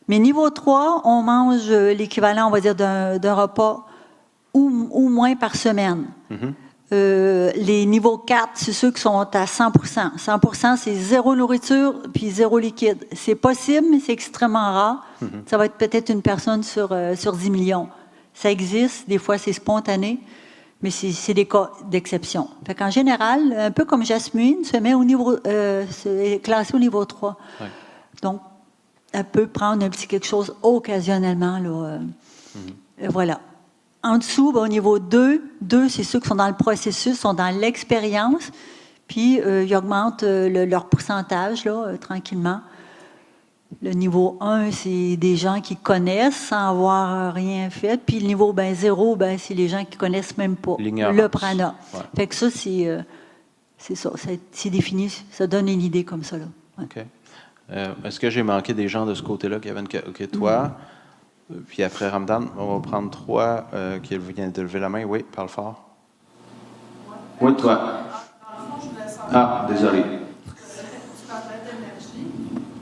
Mais niveau 3, on mange l'équivalent, on va dire, d'un repas ou moins par semaine. Les niveaux 4, c'est ceux qui sont à 100%. 100%, c'est zéro nourriture puis zéro liquide. C'est possible, mais c'est extrêmement rare. Ça va être peut-être une personne sur 10 millions. Ça existe, des fois c'est spontané, mais c'est des cas d'exception. Fait qu'en général, un peu comme Jasmine, se met au niveau, est classée au niveau 3. Ouais. Donc, elle peut prendre un petit quelque chose occasionnellement. Là, voilà. En dessous, au niveau 2, c'est ceux qui sont dans le processus, sont dans l'expérience, puis ils augmentent leur pourcentage là, tranquillement. Le niveau 1, c'est des gens qui connaissent sans avoir rien fait. Puis le niveau 0, c'est les gens qui ne connaissent même pas le prana. Ouais. Fait que ça, c'est ça. C'est défini. Ça donne une idée comme ça. Là. Ouais. OK. Est-ce que j'ai manqué des gens de ce côté-là qui avaient une... OK, toi. Puis après Ramdan, on va prendre 3 qui viennent de lever la main. Oui, parle fort. Oui, toi. Dans le fond, je voulais savoir... désolé. Tu parlais d'énergie,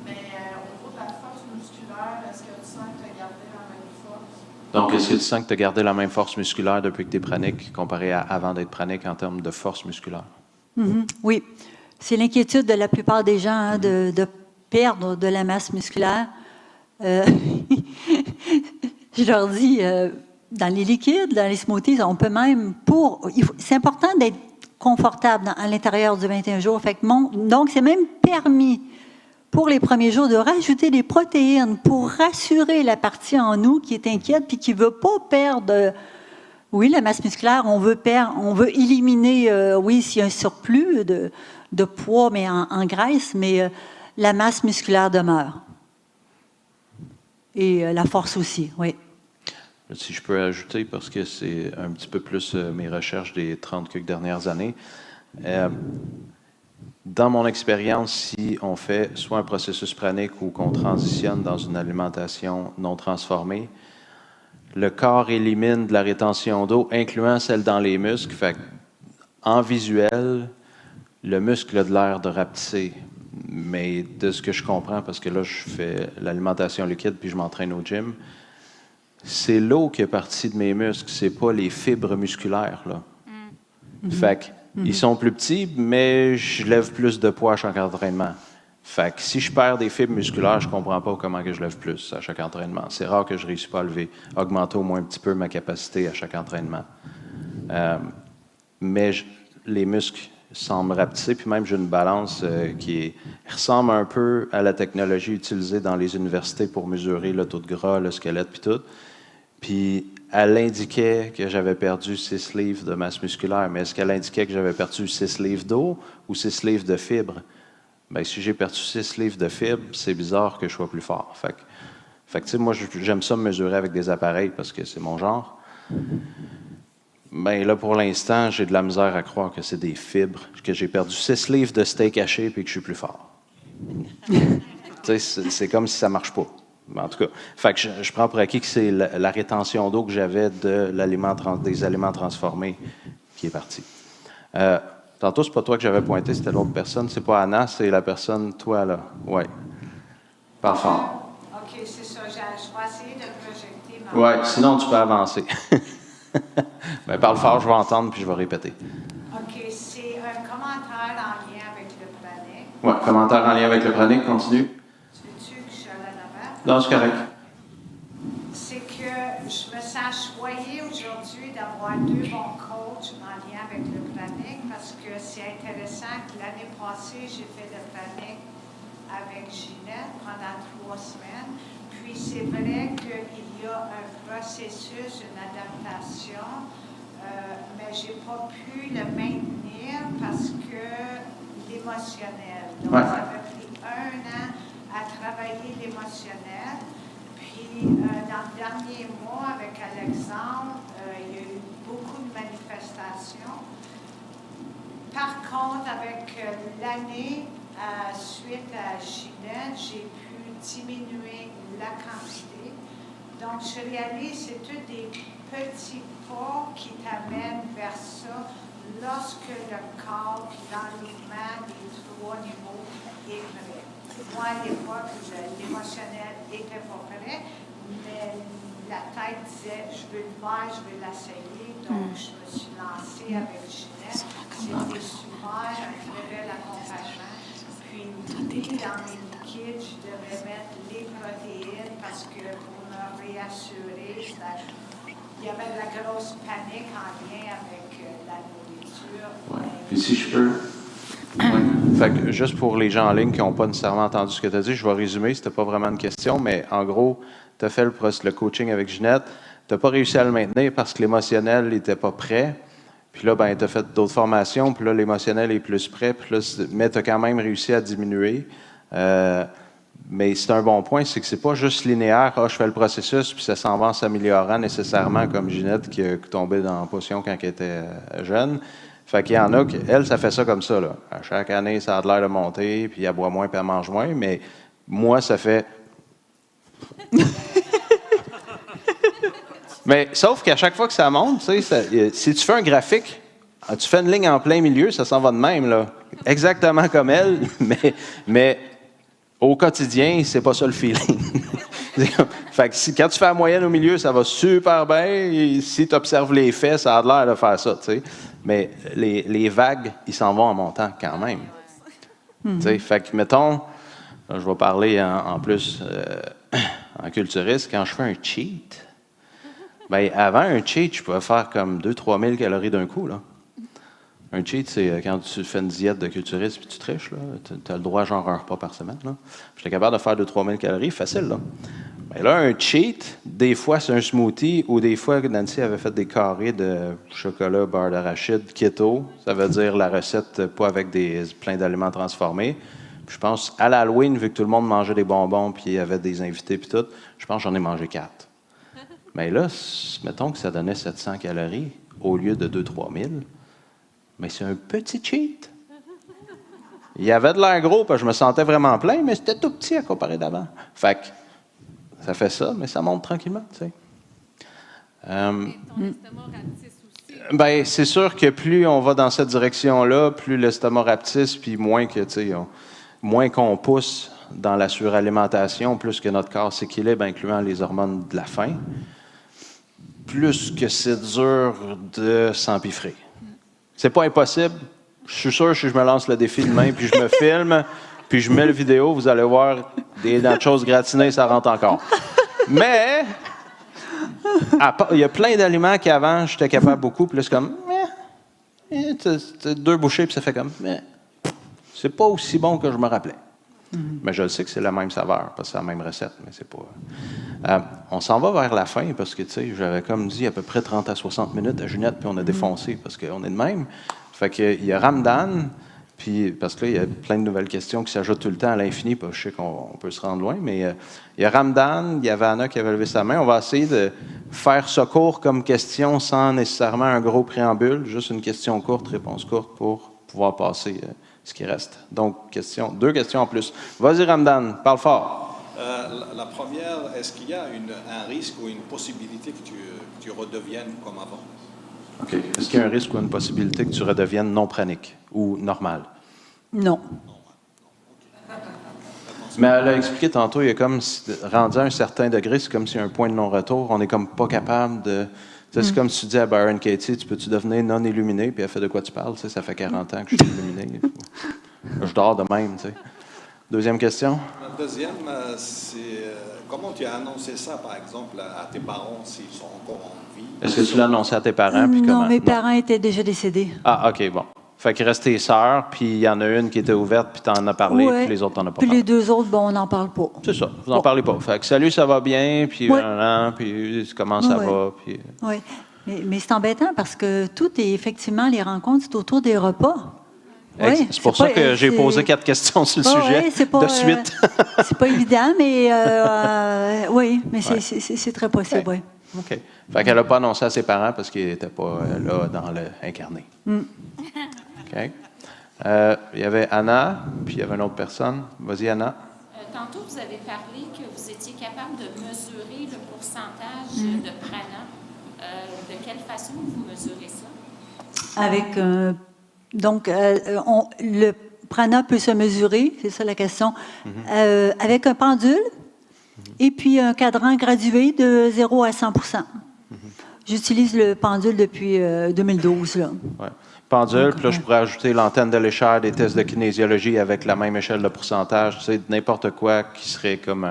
mais au niveau de la force musculaire, est-ce que tu sens que tu as gardé la même force? Donc, est-ce que tu sens que tu as gardé la même force musculaire depuis que tu es pranique comparé à avant d'être pranique en termes de force musculaire? Oui. C'est l'inquiétude de la plupart des gens de perdre de la masse musculaire. Je leur dis, dans les liquides, dans les smoothies, on peut même c'est important d'être confortable à l'intérieur du 21 jours. Fait que donc, c'est même permis pour les premiers jours de rajouter des protéines pour rassurer la partie en nous qui est inquiète puis qui ne veut pas perdre. Oui, la masse musculaire, on veut éliminer, s'il y a un surplus de poids, mais en graisse, mais la masse musculaire demeure. Et la force aussi, oui. Si je peux ajouter, parce que c'est un petit peu plus mes recherches des 30 quelques dernières années. Dans mon expérience, si on fait soit un processus pranique ou qu'on transitionne dans une alimentation non transformée, le corps élimine de la rétention d'eau, incluant celle dans les muscles. Fait en visuel, le muscle a de l'air de rapetisser. Mais de ce que je comprends, parce que là, je fais l'alimentation liquide puis je m'entraîne au gym, c'est l'eau qui est partie de mes muscles, c'est pas les fibres musculaires, là. Fait que, ils sont plus petits, mais je lève plus de poids à chaque entraînement. Fait que si je perds des fibres musculaires, je comprends pas comment que je lève plus à chaque entraînement. C'est rare que je réussisse pas à augmenter au moins un petit peu ma capacité à chaque entraînement. Mais les muscles semblent rapetisser, puis même j'ai une balance qui ressemble un peu à la technologie utilisée dans les universités pour mesurer le taux de gras, le squelette, puis tout. Puis elle indiquait que j'avais perdu 6 livres de masse musculaire, mais est-ce qu'elle indiquait que j'avais perdu 6 livres d'eau ou 6 livres de fibres? Bien, si j'ai perdu 6 livres de fibres, c'est bizarre que je sois plus fort. Fait que tu sais, moi, j'aime ça me mesurer avec des appareils parce que c'est mon genre. Bien, là, pour l'instant, j'ai de la misère à croire que c'est des fibres, que j'ai perdu 6 livres de steak haché et que je suis plus fort. Tu sais, c'est comme si ça ne marche pas. En tout cas, fait que je prends pour acquis que c'est la rétention d'eau que j'avais des aliments transformés qui est partie. Tantôt, c'est pas toi que j'avais pointé, c'était l'autre personne. C'est pas Anna, c'est la personne, toi, là. Oui. Parle fort. OK, c'est ça. Je vais essayer de projeter ma... Oui, sinon tu peux avancer. Ben, parle fort, je vais entendre, puis je vais répéter. OK, c'est un commentaire en lien avec le pranic. Oui, commentaire en lien avec le pranic, continue. Tu veux-tu que je l'aille avant? Non, c'est correct. C'est que je me sens choyée aujourd'hui d'avoir 2 bons coachs en lien avec le pranic parce que c'est intéressant que l'année passée, j'ai fait le pranic avec Ginette pendant 3 semaines. Puis c'est vrai qu'il y a un processus, une adaptation, mais je n'ai pas pu le maintenir parce que l'émotionnel. Donc, ça m'a pris 1 an à travailler l'émotionnel. Puis, dans le dernier mois, avec Alexandre, il y a eu beaucoup de manifestations. Par contre, avec l'année, suite à Ginette, j'ai pu diminuer la quantité. Donc, je réalise que c'est tous des petits pas qui t'amènent vers ça lorsque le corps, l'enlignement des 3 niveaux est prêt. Moi, à l'époque, l'émotionnel n'était pas prêt, mais la tête disait, je veux le faire, je veux l'essayer. Donc, je me suis lancée avec Ginette. C'était super, un très bel accompagnement. Puis, oui, dans mes liquides, je devais mettre les protéines parce que pour me réassurer, il y avait de la grosse panique en lien avec la nourriture. Ouais. Puis si je peux... Ouais. Fait que juste pour les gens en ligne qui n'ont pas nécessairement entendu ce que tu as dit, je vais résumer, c'était pas vraiment une question, mais en gros, tu as fait le coaching avec Ginette, tu n'as pas réussi à le maintenir parce que l'émotionnel n'était pas prêt. Puis là, ben, tu as fait d'autres formations, puis là, l'émotionnel est plus prêt, puis là, mais tu as quand même réussi à diminuer. Mais c'est un bon point, c'est que c'est pas juste linéaire, je fais le processus, puis ça s'en va en s'améliorant nécessairement, comme Ginette qui est tombée dans la potion quand elle était jeune. Fait qu'il y en a, elle, ça fait ça comme ça, là. À chaque année, ça a l'air de monter, puis elle boit moins, puis elle mange moins, mais moi, ça fait... Mais sauf qu'à chaque fois que ça monte, tu sais, si tu fais un graphique, tu fais une ligne en plein milieu, ça s'en va de même, là. Exactement comme elle, mais au quotidien, c'est pas ça le feeling. Fait que quand tu fais la moyenne au milieu, ça va super bien. Et si tu observes les faits, ça a l'air de faire ça, tu sais. Mais les vagues, ils s'en vont en montant quand même. Tu sais, fait que, mettons, là, je vais parler en plus en culturiste, quand je fais un cheat, bien, avant un cheat, je pouvais faire comme 2-3 000 calories d'un coup, là. Un cheat, c'est quand tu fais une diète de culturiste puis tu triches, là. Tu as le droit, genre, un repas par semaine, là. J'étais capable de faire 2-3 000 calories, facile, là. Mais là, un cheat, des fois, c'est un smoothie, ou des fois, Nancy avait fait des carrés de chocolat, beurre d'arachide, keto. Ça veut dire la recette, pas avec plein d'aliments transformés. Puis je pense, à l'Halloween, vu que tout le monde mangeait des bonbons, puis il y avait des invités, puis tout, je pense que j'en ai mangé 4. Mais là, mettons que ça donnait 700 calories au lieu de 2-3 000. Mais c'est un petit cheat. Il y avait de l'air gros, parce que je me sentais vraiment plein, mais c'était tout petit à comparer d'avant. Fait que ça fait ça, mais ça monte tranquillement, tu sais. Ton estomac rapetisse aussi. Ben, c'est sûr que plus on va dans cette direction-là, plus l'estomac rapetisse, puis moins que, tu sais, moins qu'on pousse dans la suralimentation, plus que notre corps s'équilibre, incluant les hormones de la faim, plus que c'est dur de s'empiffrer. C'est pas impossible. Je suis sûr que si je me lance le défi demain, puis je me filme, puis je mets le vidéo, vous allez voir des nachos gratinées, ça rentre encore. Mais il y a plein d'aliments qu'avant, j'étais capable beaucoup, puis là, c'est comme, t'as 2 bouchées, puis ça fait comme, c'est pas aussi bon que je me rappelais. Mais je le sais que c'est la même saveur, parce que c'est la même recette, mais c'est pas... on s'en va vers la fin, parce que, tu sais, j'avais comme dit à peu près 30 à 60 minutes à Ginette, puis on a défoncé, parce qu'on est de même. Fait qu'il y a Ramadan, puis parce que là, il y a plein de nouvelles questions qui s'ajoutent tout le temps à l'infini, parce que je sais qu'on peut se rendre loin, mais il y a Ramadan, il y avait Anna qui avait levé sa main. On va essayer de faire ça court comme question, sans nécessairement un gros préambule, juste une question courte, réponse courte, pour pouvoir passer... ce qui reste. Donc, 2 questions en plus. Vas-y, Ramadan, parle fort. La première, est-ce qu'il y a un risque ou une possibilité que tu redeviennes comme avant? OK. Est-ce qu'il y a un risque ou une possibilité que tu redeviennes non pranique ou normal? Non. Mais elle a expliqué tantôt, il y a comme, rendu à un certain degré, c'est comme s'il y a un point de non-retour. On n'est comme pas capable de... C'est comme si tu dis à Byron Katie, tu peux-tu devenir non illuminé? Puis elle fait de quoi tu parles? Ça fait 40 ans que je suis illuminé. Je dors de même, tu sais. Deuxième question? La deuxième, c'est comment tu as annoncé ça, par exemple, à tes parents, s'ils sont encore en vie? Est-ce que tu l'as annoncé à tes parents? Puis Non, comment? mes parents étaient déjà décédés. Ah, OK, bon. Fait qu'il reste tes sœurs, puis il y en a une qui était ouverte, puis tu en as parlé, Ouais. puis les autres, t'en as pas Puis parlé. les 2 autres, bon, on n'en parle pas. C'est ça, vous n'en parlez pas. Fait que salut, ça va bien, puis Ouais. puis comment ça Ouais. va, puis... Oui. Mais c'est embêtant parce que tout est effectivement, les rencontres, c'est autour des repas. Oui, C'est pour ça que j'ai posé 4 questions sur le sujet c'est pas, de suite. c'est pas évident, mais oui, mais c'est très possible, oui. OK. Fait qu'elle n'a pas annoncé à ses parents parce qu'ils n'étaient pas là dans le incarné. OK. Il y avait Anna, puis il y avait une autre personne. Vas-y, Anna. Tantôt, vous avez parlé que vous étiez capable de mesurer le pourcentage de prana. De quelle façon vous mesurez ça? Avec le prana peut se mesurer, c'est ça la question, avec un pendule et puis un cadran gradué de 0 à 100%. J'utilise le pendule depuis 2012. Là. Ouais. Pendule, puis là, je pourrais ajouter l'antenne de l'échelle, des tests de kinésiologie avec la même échelle de pourcentage, tu sais, n'importe quoi qui serait comme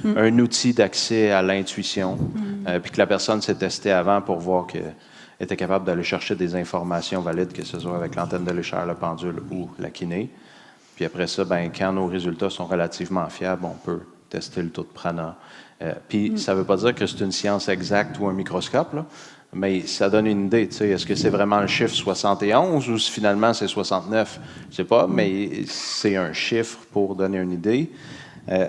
un outil d'accès à l'intuition, puis que la personne s'est testée avant pour voir qu'elle était capable d'aller chercher des informations valides, que ce soit avec l'antenne de l'échelle, le pendule ou la kiné. Puis après ça, ben, quand nos résultats sont relativement fiables, on peut tester le taux de prana. Puis ça ne veut pas dire que c'est une science exacte ou un microscope, là, mais ça donne une idée. Tu sais, est-ce que c'est vraiment le chiffre 71 ou si finalement c'est 69? Je ne sais pas, mais c'est un chiffre pour donner une idée.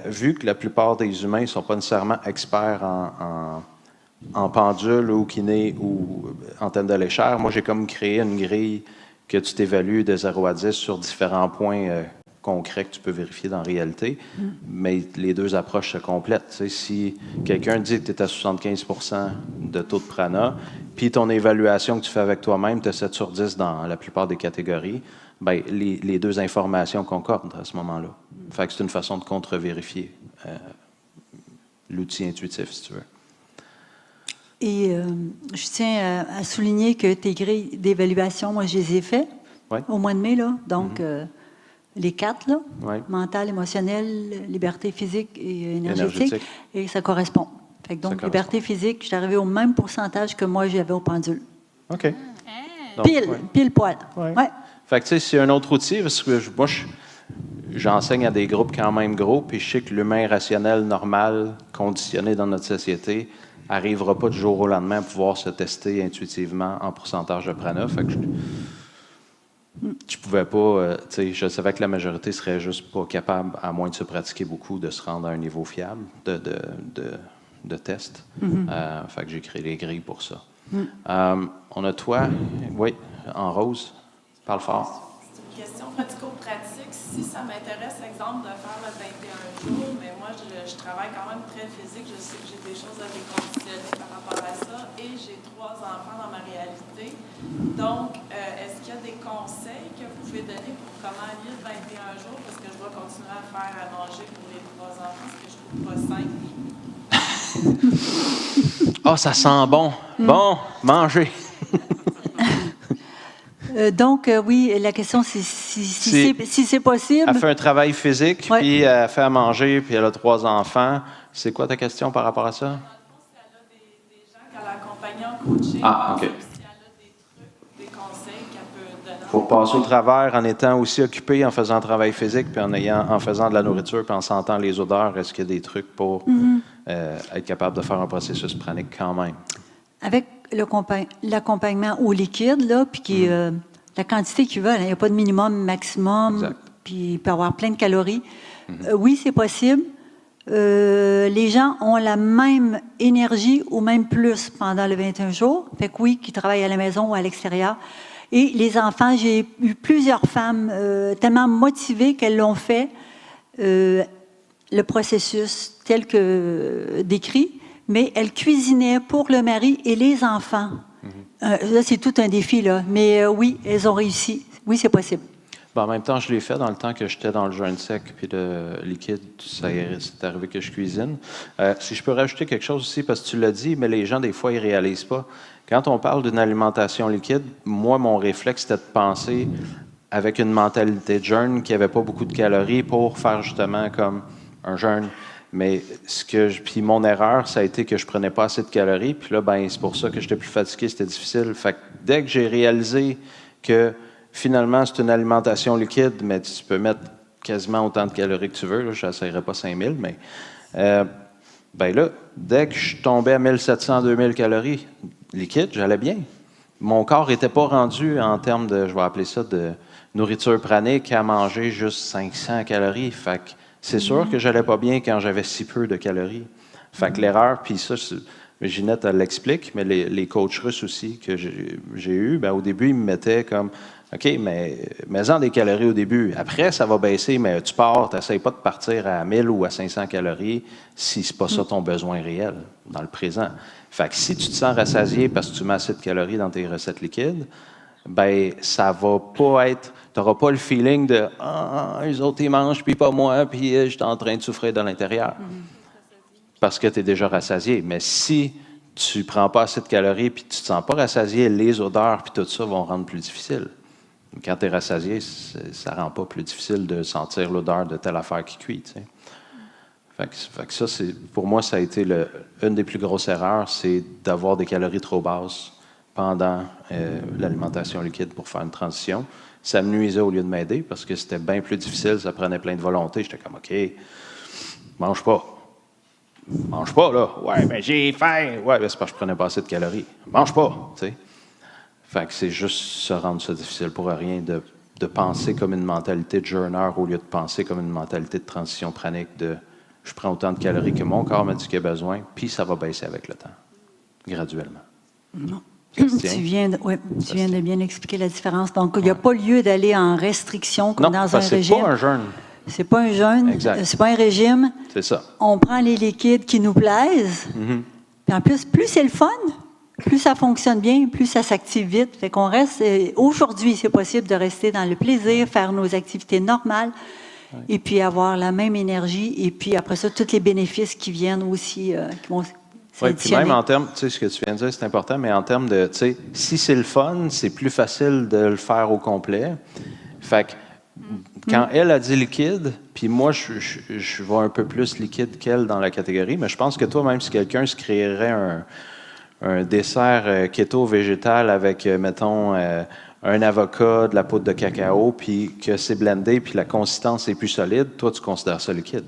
Vu que la plupart des humains ne sont pas nécessairement experts en pendule ou kiné ou antenne de l'échelle, moi j'ai comme créé une grille que tu t'évalues de 0 à 10 sur différents points concrets que tu peux vérifier dans la réalité, mais les deux approches se complètent. Tu sais, si quelqu'un dit que tu es à 75 % de taux de prana, puis ton évaluation que tu fais avec toi-même, tu as 7 sur 10 dans la plupart des catégories, bien, les deux informations concordent à ce moment-là. Fait que c'est une façon de contre-vérifier l'outil intuitif, si tu veux. Et je tiens à souligner que tes grilles d'évaluation, moi, je les ai faites au mois de mai, là. Donc, les 4, là, mental, émotionnel, liberté physique et énergétique. Et ça correspond. Fait que donc, liberté physique, je suis arrivée au même pourcentage que moi, j'avais au pendule. OK. Donc, pile poil. Ouais. Fait que, tu sais, c'est un autre outil, parce que moi, j'enseigne à des groupes quand même gros, puis je sais que l'humain rationnel, normal, conditionné dans notre société, n'arrivera pas du jour au lendemain à pouvoir se tester intuitivement en pourcentage de prana. Fait que je pouvais pas, tu sais, je savais que la majorité serait juste pas capable, à moins de se pratiquer beaucoup, de se rendre à un niveau fiable de test. Fait que j'ai créé les grilles pour ça. On a toi, oui, en rose, parle fort. C'est une question pratico-pratique. Si ça m'intéresse, exemple, de faire le 21 jours, mais moi, je travaille quand même très physique. Je sais que j'ai des choses à déconditionner par rapport à ça. Et j'ai 3 enfants dans ma réalité. Donc, est-ce qu'il y a des conseils que vous pouvez donner pour comment lire 21 jours? Parce que je dois continuer à faire à manger pour les 3 enfants, ce que je trouve pas simple. Ah, ça sent bon. Bon, manger. Donc, oui, la question, c'est si c'est possible. Elle fait un travail physique, puis elle fait à manger, puis elle a 3 enfants. C'est quoi ta question par rapport à ça? Dans le fond, si elle a des gens qu'elle accompagne en coaching, OK. si elle a des trucs, des conseils qu'elle peut donner. Il faut passer au travers en étant aussi occupé, en faisant un travail physique, puis en faisant de la nourriture, puis en sentant les odeurs. Est-ce qu'il y a des trucs pour être capable de faire un processus pranique quand même? Avec l'accompagnement au liquide, là, puis la quantité qu'ils veulent, il n'y a pas de minimum, maximum, puis il peut y avoir plein de calories. Oui, c'est possible. Les gens ont la même énergie ou même plus pendant le 21 jours. Fait que oui, qui travaillent à la maison ou à l'extérieur. Et les enfants, j'ai eu plusieurs femmes tellement motivées qu'elles l'ont fait, le processus tel que décrit, mais elles cuisinaient pour le mari et les enfants. Là, c'est tout un défi, là. Mais oui, elles ont réussi. Oui, c'est possible. Ben, en même temps, je l'ai fait dans le temps que j'étais dans le jeûne sec puis le liquide. C'est arrivé que je cuisine. Si je peux rajouter quelque chose aussi, parce que tu l'as dit, mais les gens, des fois, ils ne réalisent pas. Quand on parle d'une alimentation liquide, moi, mon réflexe, c'était de penser avec une mentalité de jeûne qui n'avait pas beaucoup de calories pour faire justement comme un jeûne. Mais puis mon erreur, ça a été que je prenais pas assez de calories. Puis là, ben, c'est pour ça que j'étais plus fatigué, c'était difficile. Fait que dès que j'ai réalisé que finalement, c'est une alimentation liquide, mais tu peux mettre quasiment autant de calories que tu veux. Là, je n'essayerai pas 5000, mais ben là, dès que je tombais à 1700, 2000 calories liquides, j'allais bien. Mon corps n'était pas rendu en termes de, je vais appeler ça, de nourriture pranique à manger juste 500 calories. Fait que c'est sûr que j'allais pas bien quand j'avais si peu de calories. Fait que l'erreur, puis ça, Ginette, elle l'explique, mais les coachs russes aussi que j'ai eus, ben, au début, ils me mettaient comme OK, mais en des calories au début. Après, ça va baisser, mais tu pars, tu n'essayes pas de partir à 1000 ou à 500 calories si ce n'est pas ça ton besoin réel dans le présent. Fait que si tu te sens rassasié parce que tu mets assez de calories dans tes recettes liquides, ben ça va pas être... Tu n'auras pas le feeling de « Ah, les autres, ils mangent, puis pas moi, puis je suis en train de souffrir de l'intérieur. Parce que tu es déjà rassasié. Mais si tu ne prends pas assez de calories puis tu ne te sens pas rassasié, les odeurs puis tout ça vont rendre plus difficile. Quand tu es rassasié, ça ne rend pas plus difficile de sentir l'odeur de telle affaire qui cuit. Tu sais. Fait que ça, pour moi, ça a été une des plus grosses erreurs, c'est d'avoir des calories trop basses pendant l'alimentation liquide pour faire une transition. Ça me nuisait au lieu de m'aider parce que c'était bien plus difficile, ça prenait plein de volonté. J'étais comme, OK, mange pas. Mange pas, là. Ouais, mais j'ai faim. Ouais, mais c'est parce que je prenais pas assez de calories. Mange pas, tu sais. Fait que c'est juste se rendre ça difficile pour rien de penser comme une mentalité de jeûneur au lieu de penser comme une mentalité de transition pranique de je prends autant de calories que mon corps m'a dit qu'il a besoin, puis ça va baisser avec le temps, graduellement. Non. Tu viens de bien expliquer la différence. Donc, il n'y a pas lieu d'aller en restriction comme dans un régime. Non, c'est pas un jeûne. C'est pas un jeûne, c'est pas un régime. C'est ça. On prend les liquides qui nous plaisent. Puis en plus c'est le fun, plus ça fonctionne bien, plus ça s'active vite. Fait qu'on reste... aujourd'hui, c'est possible de rester dans le plaisir, faire nos activités normales, et puis avoir la même énergie. Et puis après ça, tous les bénéfices qui viennent aussi, qui vont oui, puis même en termes, tu sais, ce que tu viens de dire, c'est important, mais en termes de, tu sais, si c'est le fun, c'est plus facile de le faire au complet. Fait que quand elle a dit liquide, puis moi, je vois un peu plus liquide qu'elle dans la catégorie, mais je pense que toi, même si quelqu'un se créerait un dessert keto végétal avec, mettons, un avocat, de la poudre de cacao, puis que c'est blendé, puis la consistance est plus solide, toi, tu considères ça liquide?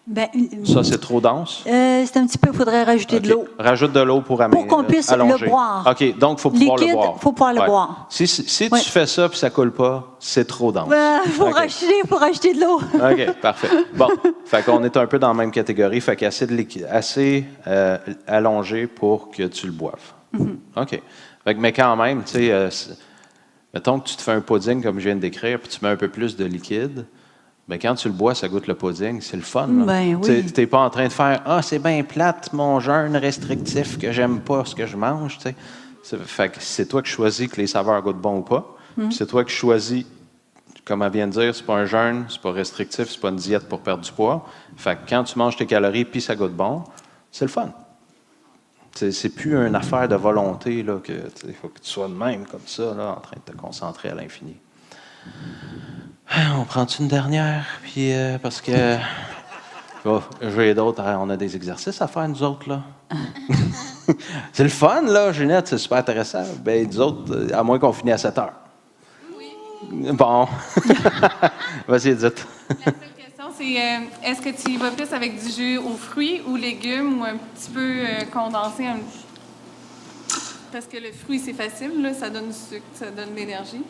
Ben, ça, c'est trop dense? C'est un petit peu, il faudrait rajouter de l'eau. Rajoute de l'eau pour qu'on puisse allonger. le boire. OK, donc il faut pouvoir le boire. Il faut pouvoir le boire. Si tu fais ça puis ça ne coule pas, c'est trop dense. Il faut rajouter de l'eau. OK, parfait. Bon, fait qu'on est un peu dans la même catégorie, fait qu'il assez allongé pour que tu le boives. OK. Fait que, mais quand même, tu sais, mettons que tu te fais un pudding comme je viens de décrire, puis tu mets un peu plus de liquide. Bien, quand tu le bois, ça goûte le pudding, c'est le fun. Ben, oui. Tu n'es pas en train de faire « Ah, c'est bien plate, mon jeûne restrictif, que j'aime pas ce que je mange. » Fait que c'est toi qui choisis que les saveurs goûtent bon ou pas. C'est toi qui choisis, comme elle vient de dire, c'est pas un jeûne, c'est pas restrictif, c'est pas une diète pour perdre du poids. Fait que quand tu manges tes calories puis ça goûte bon, c'est le fun. C'est plus une affaire de volonté, là, que il faut que tu sois de même comme ça, là, en train de te concentrer à l'infini. On prend-tu une dernière? Puis, parce que j'ai d'autres, on a des exercices à faire, nous autres, là. C'est le fun, là, Ginette, c'est super intéressant. Ben, nous autres, à moins qu'on finisse à 7 heures. Oui. Bon. Vas-y, dites. La seule question, c'est est-ce que tu y vas plus avec du jus aux fruits ou légumes ou un petit peu condensé? Parce que le fruit, c'est facile, là, ça donne du sucre, ça donne de l'énergie.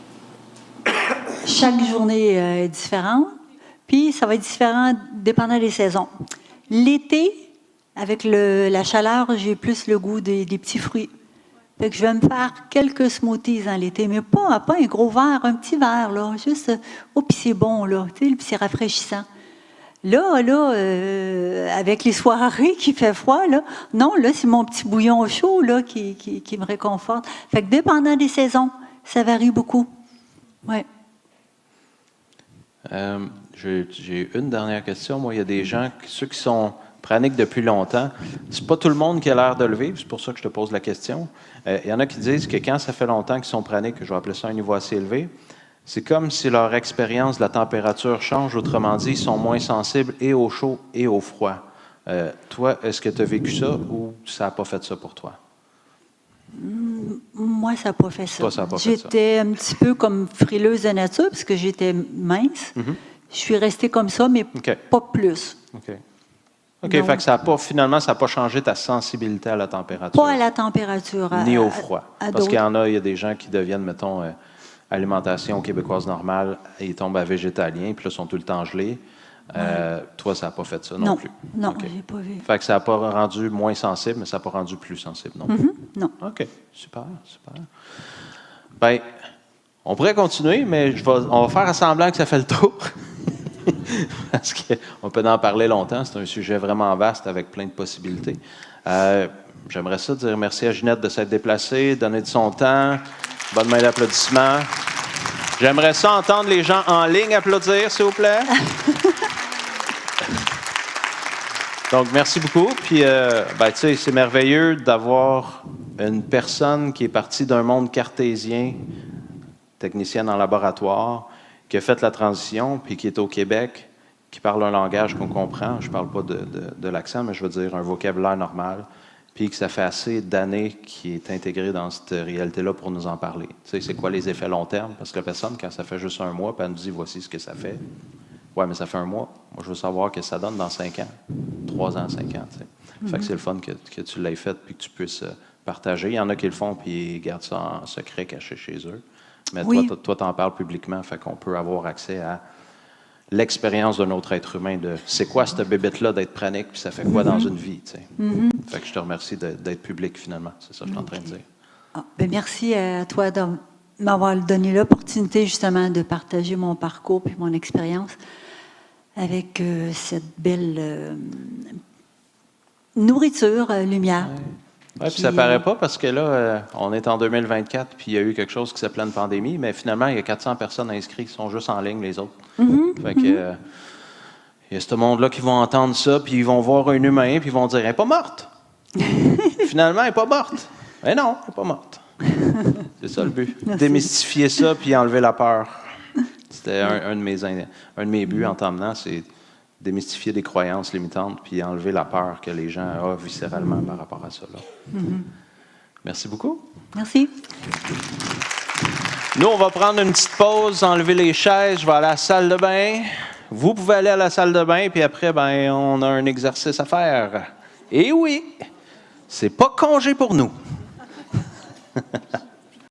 Chaque journée est différente, puis ça va être différent dépendant des saisons. L'été, avec la chaleur, j'ai plus le goût des petits fruits. Fait que je vais me faire quelques smoothies en l'été, mais pas un gros verre, un petit verre, là, juste, puis c'est bon, là, puis c'est rafraîchissant. Là, avec les soirées qui fait froid, là, non, là, c'est mon petit bouillon chaud, là, qui me réconforte. Fait que dépendant des saisons, ça varie beaucoup. Oui. J'ai une dernière question. Moi, il y a des gens, ceux qui sont praniques depuis longtemps, c'est pas tout le monde qui a l'air de le vivre, c'est pour ça que je te pose la question. Il y en a qui disent que quand ça fait longtemps qu'ils sont praniques, je vais appeler ça un niveau assez élevé, c'est comme si leur expérience de la température change, autrement dit, ils sont moins sensibles et au chaud et au froid. Toi, est-ce que tu as vécu ça ou ça n'a pas fait ça pour toi? Moi, ça n'a pas fait ça. Toi, ça n'a pas fait ça. J'étais un petit peu comme frileuse de nature parce que j'étais mince. Je suis restée comme ça, mais pas plus. OK, fait que finalement, ça n'a pas changé ta sensibilité à la température. Pas à la température. Ni au froid. Parce qu'il y a des gens qui deviennent, mettons, alimentation québécoise normale, et ils tombent à végétalien, puis là, ils sont tout le temps gelés. Toi, ça n'a pas fait ça non plus? Non, j'ai pas vu. Fait que ça n'a pas rendu moins sensible, mais ça n'a pas rendu plus sensible non plus? Non. OK, super. Bien, On pourrait continuer, mais on va faire semblant que ça fait le tour. Parce qu'on peut en parler longtemps. C'est un sujet vraiment vaste avec plein de possibilités. J'aimerais ça dire merci à Ginette de s'être déplacée, donner de son temps. Bonne main d'applaudissement. J'aimerais ça entendre les gens en ligne applaudir, s'il vous plaît. Donc, merci beaucoup. Puis, tu sais, c'est merveilleux d'avoir une personne qui est partie d'un monde cartésien, technicienne en laboratoire, qui a fait la transition, puis qui est au Québec, qui parle un langage qu'on comprend. Je ne parle pas de l'accent, mais je veux dire un vocabulaire normal, puis que ça fait assez d'années qu'il est intégré dans cette réalité-là pour nous en parler. Tu sais, c'est quoi les effets long terme? Parce que la personne, quand ça fait juste un mois, puis elle nous dit, voici ce que ça fait. Ouais, mais ça fait un mois. Moi, je veux savoir ce que ça donne dans 5 ans, 3 ans, 5 ans. Tu sais. Fait que c'est le fun que tu l'aies fait puis que tu puisses partager. Il y en a qui le font puis ils gardent ça en secret, caché chez eux. Mais toi, t'en parles publiquement, fait qu'on peut avoir accès à l'expérience d'un autre être humain de c'est quoi cette bébête-là d'être pranique puis ça fait quoi dans une vie. Tu sais. Fait que je te remercie d'être public finalement. C'est ça que je suis en train de dire. Ah, ben merci à toi de m'avoir donné l'opportunité justement de partager mon parcours puis mon expérience avec cette belle nourriture, lumière. Oui, puis ça paraît pas parce que là, on est en 2024 puis il y a eu quelque chose qui s'appelait une pandémie, mais finalement, il y a 400 personnes inscrites qui sont juste en ligne, les autres. Fait que il y a ce monde-là qui vont entendre ça puis ils vont voir un humain puis ils vont dire « Elle n'est pas morte! » Finalement, elle n'est pas morte. Mais non, elle n'est pas morte. C'est ça le but. Merci. Démystifier ça puis enlever la peur. C'était un de mes buts en t'emmenant, c'est démystifier des croyances limitantes puis enlever la peur que les gens ont viscéralement par rapport à ça. Là. Merci beaucoup. Merci. Nous, on va prendre une petite pause, enlever les chaises, je vais aller à la salle de bain. Vous pouvez aller à la salle de bain, puis après, on a un exercice à faire. Et oui, c'est pas congé pour nous.